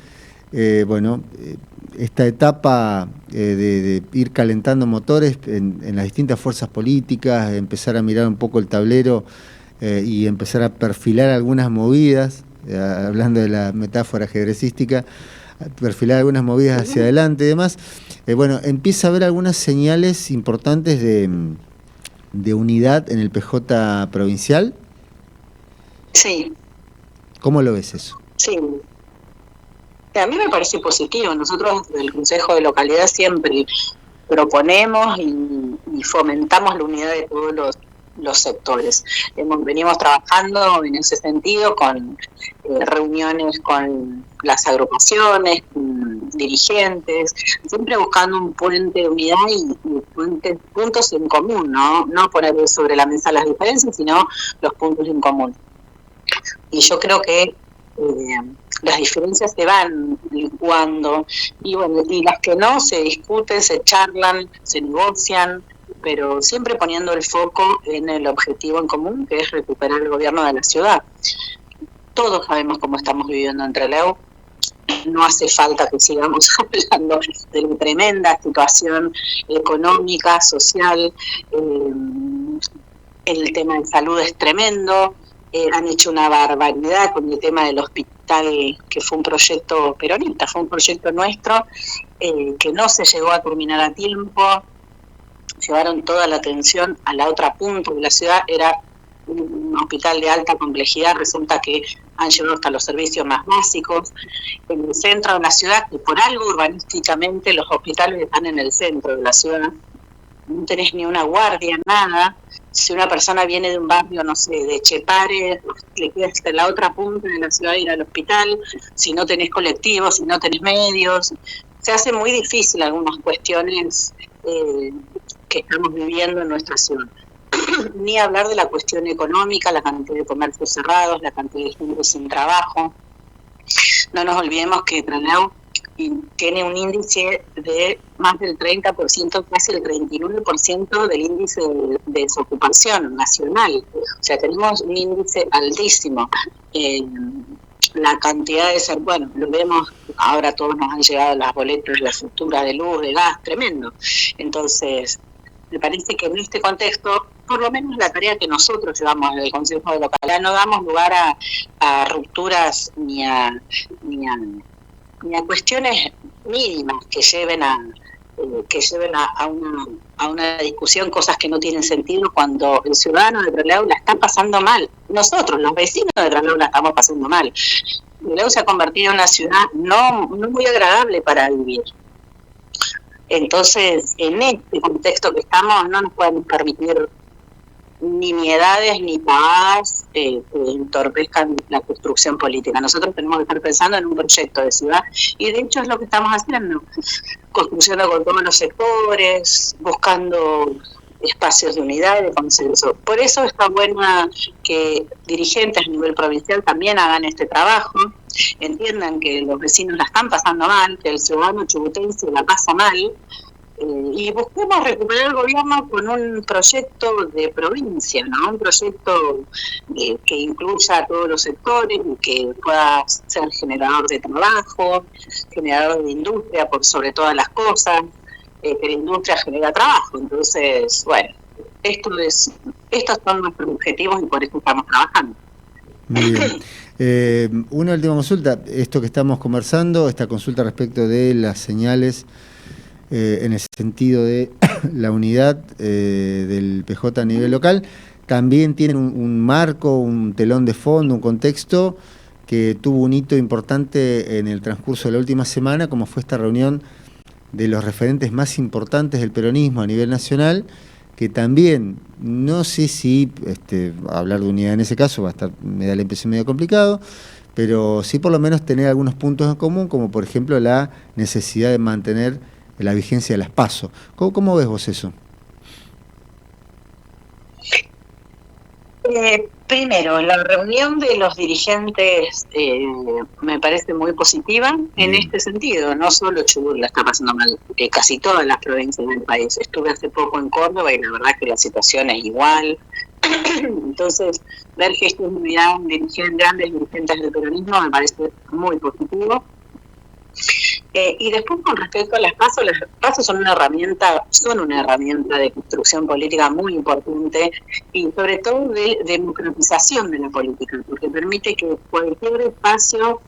esta etapa de ir calentando motores en las distintas fuerzas políticas, empezar a mirar un poco el tablero y empezar a perfilar algunas movidas, hablando de la metáfora ajedrecística, perfilar algunas movidas hacia adelante y demás. Empieza a haber algunas señales importantes de unidad en el PJ provincial. Sí. ¿Cómo lo ves eso? Sí. A mí me parece positivo. Nosotros del Consejo de Localidad siempre proponemos y fomentamos la unidad de todos los sectores. Venimos trabajando en ese sentido con reuniones con las agrupaciones, con dirigentes, siempre buscando un puente de unidad y puntos en común, no poner sobre la mesa las diferencias, sino los puntos en común. Y yo creo que las diferencias se van licuando y las que no se discuten, se charlan, se negocian, pero siempre poniendo el foco en el objetivo en común, que es recuperar el gobierno de la ciudad. Todos sabemos cómo estamos viviendo en Trelew, no hace falta que sigamos hablando de la tremenda situación económica, social, el tema de salud es tremendo. Han hecho una barbaridad con el tema del hospital, que fue un proyecto peronista, fue un proyecto nuestro, que no se llegó a terminar a tiempo. Llevaron toda la atención a la otra punta de la ciudad, era un hospital de alta complejidad, resulta que han llevado hasta los servicios más básicos. En el centro de la ciudad, que por algo urbanísticamente los hospitales están en el centro de la ciudad, no tenés ni una guardia, nada. Si una persona viene de un barrio, no sé, de Chepare, le queda hasta la otra punta de la ciudad ir al hospital, si no tenés colectivos, si no tenés medios, se hace muy difícil algunas cuestiones que estamos viviendo en nuestra ciudad. Ni hablar de la cuestión económica, la cantidad de comercios cerrados, la cantidad de gente sin trabajo. No nos olvidemos que Trelew tiene un índice de más del 30%, casi el 39% del índice de desocupación nacional. O sea, tenemos un índice altísimo. La cantidad de ser, bueno, lo vemos, ahora todos nos han llegado las boletas, la factura de luz, de gas, tremendo. Entonces, me parece que en este contexto, por lo menos la tarea que nosotros llevamos en el Consejo de Localidad, no damos lugar a rupturas ni a cuestiones mínimas que lleven a una discusión, cosas que no tienen sentido cuando el ciudadano de Trelew la está pasando mal. Nosotros, los vecinos de Trelew, la estamos pasando mal. Trelew se ha convertido en una ciudad no muy agradable para vivir. Entonces, en este contexto que estamos, no nos podemos permitir nimiedades ni pavadas que entorpezcan la construcción política. Nosotros tenemos que estar pensando en un proyecto de ciudad, y de hecho es lo que estamos haciendo, construyendo con todos los sectores, buscando espacios de unidad y de consenso. Por eso está bueno que dirigentes a nivel provincial también hagan este trabajo, entiendan que los vecinos la están pasando mal, que el ciudadano chubutense la pasa mal, y busquemos recuperar el gobierno con un proyecto de provincia, ¿no? Un proyecto que incluya a todos los sectores y que pueda ser generador de trabajo, generador de industria por sobre todas las cosas, que la industria genera trabajo. Entonces, bueno, estos son nuestros objetivos y por eso estamos trabajando. Muy bien. Una última consulta, esto que estamos conversando, esta consulta respecto de las señales en el sentido de la unidad del PJ a nivel local, también tienen un marco, un telón de fondo, un contexto que tuvo un hito importante en el transcurso de la última semana, como fue esta reunión de los referentes más importantes del peronismo a nivel nacional, que también, no sé si hablar de unidad en ese caso me da la impresión medio complicado, pero sí por lo menos tener algunos puntos en común, como por ejemplo la necesidad de mantener la vigencia de las PASO. ¿Cómo ves vos eso? Primero, la reunión de los dirigentes me parece muy positiva en este sentido. No solo Chubut la está pasando mal, casi todas las provincias del país. Estuve hace poco en Córdoba y la verdad que la situación es igual. Entonces, ver gestos de unidad en grandes dirigentes del peronismo me parece muy positivo. Y después, con respecto a las PASO son una herramienta de construcción política muy importante y sobre todo de democratización de la política, porque permite que cualquier espacio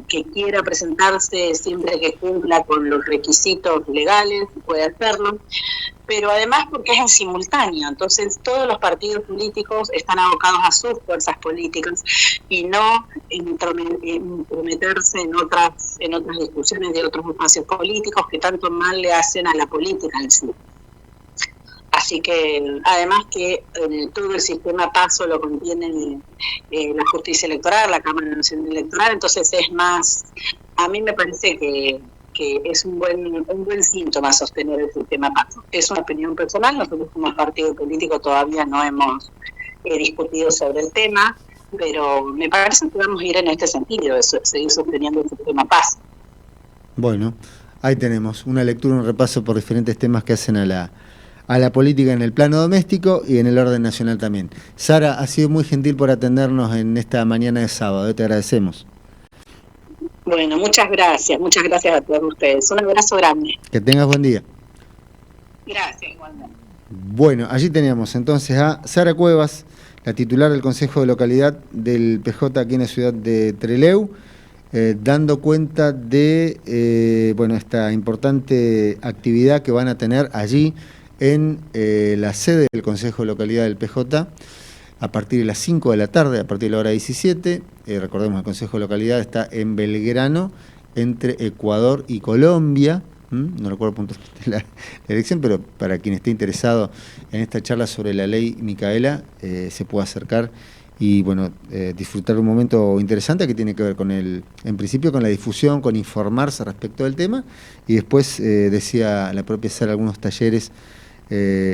que quiera presentarse, siempre que cumpla con los requisitos legales, puede hacerlo, pero además porque es en simultáneo, entonces todos los partidos políticos están abocados a sus fuerzas políticas y no intrometerse en otras discusiones de otros espacios políticos que tanto mal le hacen a la política en sí. Así que, además que todo el sistema PASO lo contiene la justicia electoral, la Cámara Nacional Electoral, entonces es más, a mí me parece que es un buen síntoma sostener el sistema PASO. Es una opinión personal, nosotros como partido político todavía no hemos discutido sobre el tema, pero me parece que vamos a ir en este sentido, de seguir sosteniendo el sistema PASO. Bueno, ahí tenemos una lectura, un repaso por diferentes temas que hacen a la política en el plano doméstico y en el orden nacional también. Sara, ha sido muy gentil por atendernos en esta mañana de sábado, te agradecemos. Bueno, muchas gracias a todos ustedes. Un abrazo grande. Que tengas buen día. Gracias, igualmente. Bueno, allí teníamos entonces a Sara Cuevas, la titular del Consejo de Localidad del PJ aquí en la ciudad de Trelew, dando cuenta de esta importante actividad que van a tener allí en la sede del Consejo de Localidad del PJ, a partir de las 5 de la tarde, a partir de la hora 17. Recordemos, el Consejo de Localidad está en Belgrano, entre Ecuador y Colombia. No recuerdo puntualmente la elección, pero para quien esté interesado en esta charla sobre la ley Micaela, se puede acercar y bueno, disfrutar un momento interesante que tiene que ver con en principio con la difusión, con informarse respecto del tema, y después decía la propia Sara algunos talleres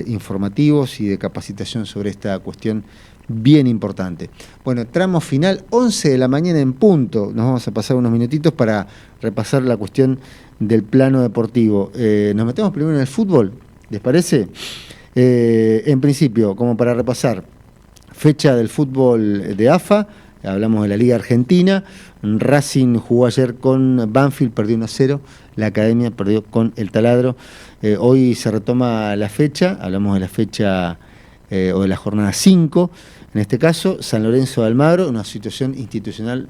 informativos y de capacitación sobre esta cuestión bien importante. Bueno, tramo final, 11 de la mañana en punto. Nos vamos a pasar unos minutitos para repasar la cuestión del plano deportivo. Nos metemos primero en el fútbol, ¿les parece? En principio, como para repasar, fecha del fútbol de AFA, hablamos de la Liga Argentina. Racing jugó ayer con Banfield, perdió 1-0, la Academia perdió con el Taladro. Hoy se retoma la fecha, hablamos de la fecha o de la jornada 5, en este caso San Lorenzo de Almagro, una situación institucional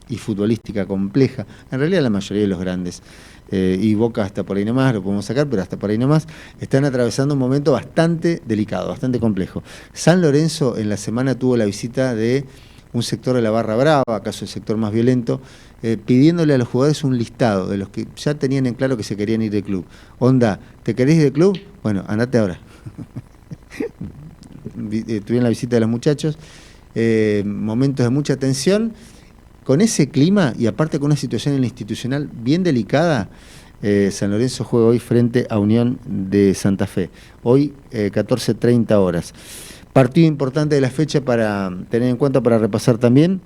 y futbolística compleja, en realidad la mayoría de los grandes, y Boca hasta por ahí nomás, lo podemos sacar, pero hasta por ahí nomás, están atravesando un momento bastante delicado, bastante complejo. San Lorenzo en la semana tuvo la visita de un sector de la Barra Brava, acaso el sector más violento, pidiéndole a los jugadores un listado de los que ya tenían en claro que se querían ir del club. Onda, ¿te querés ir del club? Bueno, andate ahora. Tuvieron la visita de los muchachos, momentos de mucha tensión, con ese clima y aparte con una situación en la institucional bien delicada. San Lorenzo juega hoy frente a Unión de Santa Fe, hoy 14:30 horas. Partido importante de la fecha para tener en cuenta, para repasar también,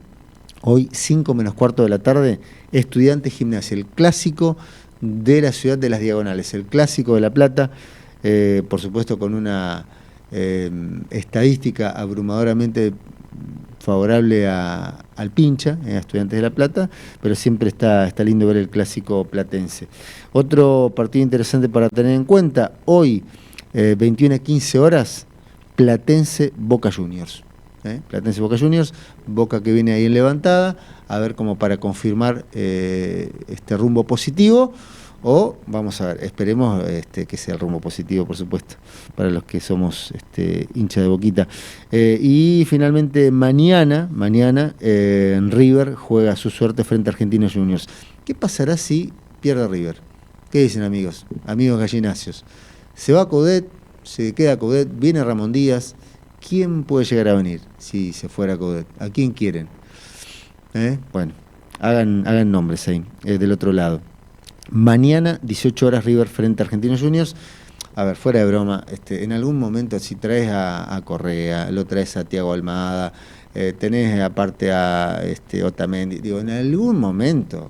hoy 5 menos cuarto de la tarde, Estudiantes Gimnasia, el clásico de la ciudad de las Diagonales, el clásico de La Plata, por supuesto con una estadística abrumadoramente favorable al pincha, a Estudiantes de La Plata, pero siempre está lindo ver el clásico platense. Otro partido interesante para tener en cuenta, hoy 21:15 horas, Platense Boca Juniors. Platense Boca Juniors, Boca que viene ahí en levantada, a ver como para confirmar este rumbo positivo, o vamos a ver, esperemos que sea el rumbo positivo, por supuesto, para los que somos hincha de Boquita. Y finalmente mañana River juega su suerte frente a Argentinos Juniors. ¿Qué pasará si pierde River? ¿Qué dicen, amigos gallináceos? ¿Se va Coudet? ¿Se queda Coudet? ¿Viene Ramón Díaz? ¿Quién puede llegar a venir si se fuera Coudet? ¿A quién quieren? Bueno, hagan nombres ahí, del otro lado. Mañana, 18 horas, River frente a Argentinos Juniors. A ver, fuera de broma, en algún momento si traes a Correa, lo traes a Thiago Almada, tenés aparte a Otamendi, digo, en algún momento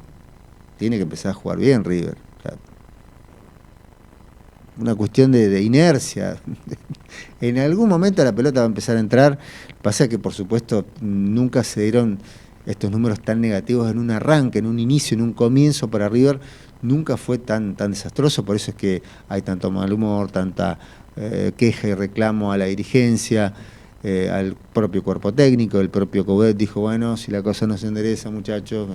tiene que empezar a jugar bien River. O sea, una cuestión de inercia. En algún momento la pelota va a empezar a entrar. Pasa que, por supuesto, nunca se dieron estos números tan negativos en un arranque, en un inicio, en un comienzo para River. Nunca fue tan desastroso, por eso es que hay tanto mal humor, tanta queja y reclamo a la dirigencia, al propio cuerpo técnico. El propio Coudet dijo, bueno, si la cosa no se endereza, muchachos,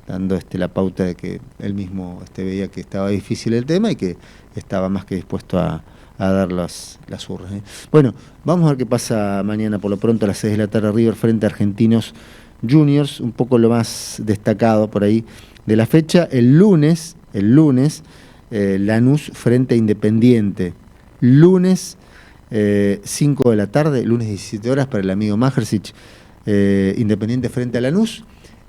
dando la pauta de que él mismo veía que estaba difícil el tema y que estaba más que dispuesto a dar las urras. Bueno, vamos a ver qué pasa mañana. Por lo pronto a las 6 de la tarde, River frente a Argentinos Juniors, un poco lo más destacado por ahí de la fecha. El lunes, Lanús frente a Independiente. Lunes, 5 de la tarde, lunes 17 horas para el amigo Majersic. Independiente frente a Lanús.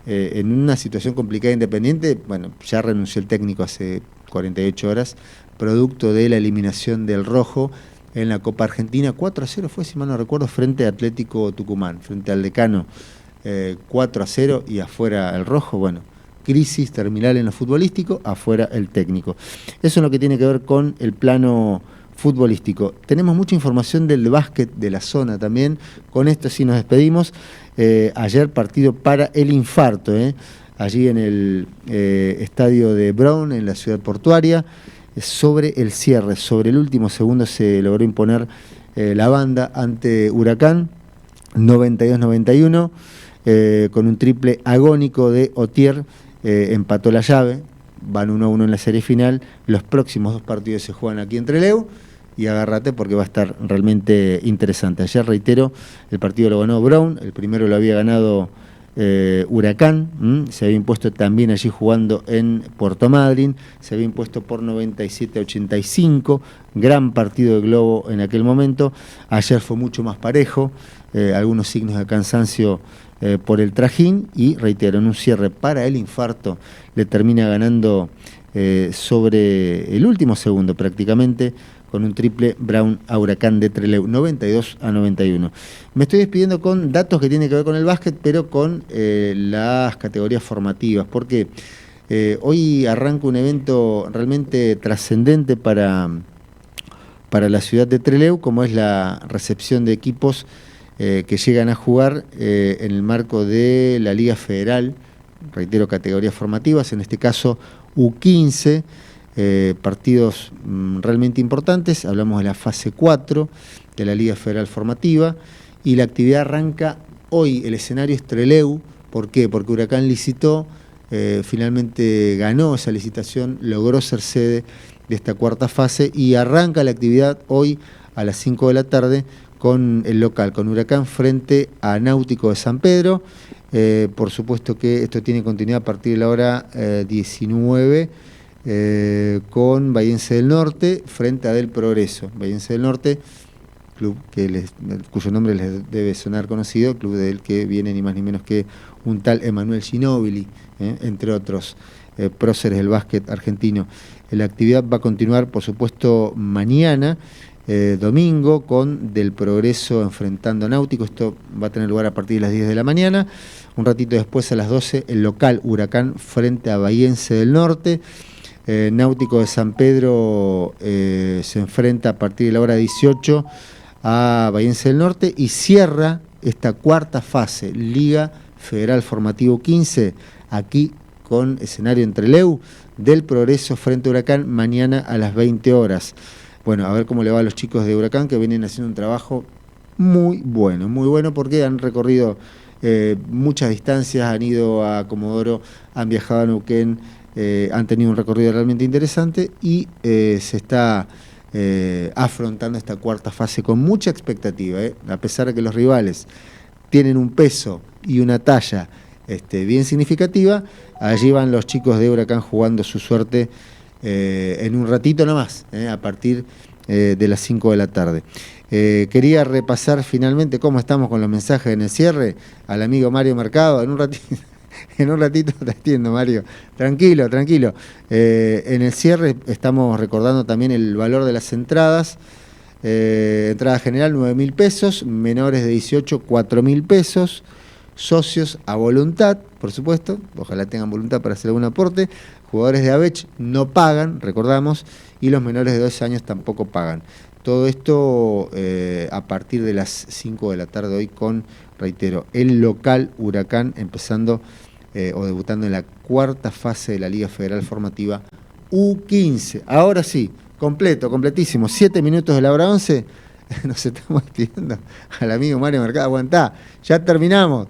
En una situación complicada Independiente, bueno, ya renunció el técnico hace 48 horas, producto de la eliminación del Rojo en la Copa Argentina. 4-0 fue, si mal no recuerdo, frente a Atlético Tucumán, frente al Decano. 4-0 y afuera el Rojo. Bueno, crisis terminal en lo futbolístico, afuera el técnico. Eso es lo que tiene que ver con el plano futbolístico. Tenemos mucha información del básquet de la zona también. Con esto sí nos despedimos. Ayer partido para el infarto, allí en el estadio de Brown, en la ciudad portuaria. Sobre el cierre, sobre el último segundo se logró imponer la banda ante Huracán, 92-91, con un triple agónico de Otier. Empató la llave, van 1-1 en la serie final. Los próximos dos partidos se juegan aquí en Trelew y agárrate porque va a estar realmente interesante. Ayer, reitero, el partido lo ganó Brown, el primero lo había ganado Huracán, se había impuesto también allí jugando en Puerto Madryn, se había impuesto por 97-85, gran partido de Globo en aquel momento. Ayer fue mucho más parejo, algunos signos de cansancio por el trajín, y reitero, en un cierre para el infarto le termina ganando sobre el último segundo prácticamente, con un triple Brown a Huracán de Trelew, 92-91. Me estoy despidiendo con datos que tienen que ver con el básquet, pero con las categorías formativas, porque hoy arranca un evento realmente trascendente para la ciudad de Trelew, como es la recepción de equipos que llegan a jugar en el marco de la Liga Federal, reitero, categorías formativas, en este caso U15, partidos realmente importantes. Hablamos de la fase 4 de la Liga Federal Formativa, y la actividad arranca hoy. El escenario es Trelew. ¿Por qué? Porque Huracán licitó, finalmente ganó esa licitación, logró ser sede de esta cuarta fase, y arranca la actividad hoy a las 5 de la tarde con el local, con Huracán frente a Náutico de San Pedro. Por supuesto que esto tiene continuidad a partir de la hora 19, con Bahiense del Norte frente a Del Progreso. Bahiense del Norte, club cuyo nombre les debe sonar conocido, club del que viene ni más ni menos que un tal Emanuel Ginóbili, entre otros próceres del básquet argentino. La actividad va a continuar, por supuesto, mañana, domingo, con Del Progreso enfrentando a Náutico. Esto va a tener lugar a partir de las 10 de la mañana. Un ratito después, a las 12, el local Huracán frente a Bahiense del Norte. Náutico de San Pedro se enfrenta a partir de la hora 18 a Bahiense del Norte, y cierra esta cuarta fase, Liga Federal Formativo 15, aquí con escenario en Trelew, Del Progreso frente a Huracán, mañana a las 20 horas. Bueno, a ver cómo le va a los chicos de Huracán, que vienen haciendo un trabajo muy bueno, porque han recorrido muchas distancias, han ido a Comodoro, han viajado a Neuquén, han tenido un recorrido realmente interesante, y se está afrontando esta cuarta fase con mucha expectativa, a pesar de que los rivales tienen un peso y una talla bien significativa. Allí van los chicos de Huracán jugando su suerte en un ratito nomás, a partir de las 5 de la tarde. Quería repasar finalmente cómo estamos con los mensajes en el cierre al amigo Mario Mercado. En un ratito te atiendo, Mario. Tranquilo. En el cierre estamos recordando también el valor de las entradas. Entrada general 9.000 pesos, menores de 18 4.000 pesos, socios a voluntad, por supuesto, ojalá tengan voluntad para hacer algún aporte. Jugadores de ABECH no pagan, recordamos, y los menores de 12 años tampoco pagan. Todo esto a partir de las 5 de la tarde hoy con, reitero, el local Huracán empezando o debutando en la cuarta fase de la Liga Federal Formativa U15. Ahora sí, completísimo, 7 minutos de la hora 11. Nos estamos pidiendo al amigo Mario Mercado, aguantá, ya terminamos,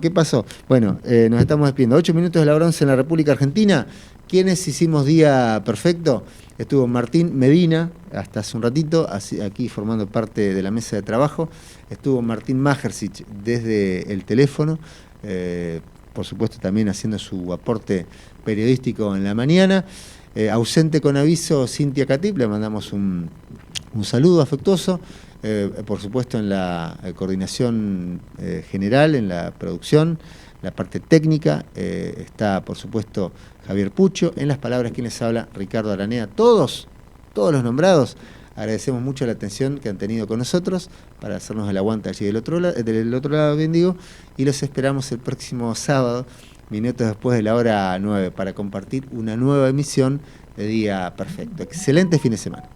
¿qué pasó? Bueno, nos estamos despidiendo, 8 minutos de la hora 11 en la República Argentina. ¿Quiénes hicimos día perfecto? Estuvo Martín Medina, hasta hace un ratito, aquí formando parte de la mesa de trabajo. Estuvo Martín Majersic desde el teléfono, por supuesto también haciendo su aporte periodístico en la mañana. Ausente con aviso Cintia Catip, le mandamos un saludo afectuoso. Por supuesto en la coordinación general, en la producción, la parte técnica, está por supuesto Javier Pucho, en las palabras quien les habla, Ricardo Aranea. Todos los nombrados, agradecemos mucho la atención que han tenido con nosotros para hacernos el aguante allí del otro lado, bien digo, y los esperamos el próximo sábado, minutos después de la hora 9, para compartir una nueva emisión de Día Perfecto. Excelente fin de semana.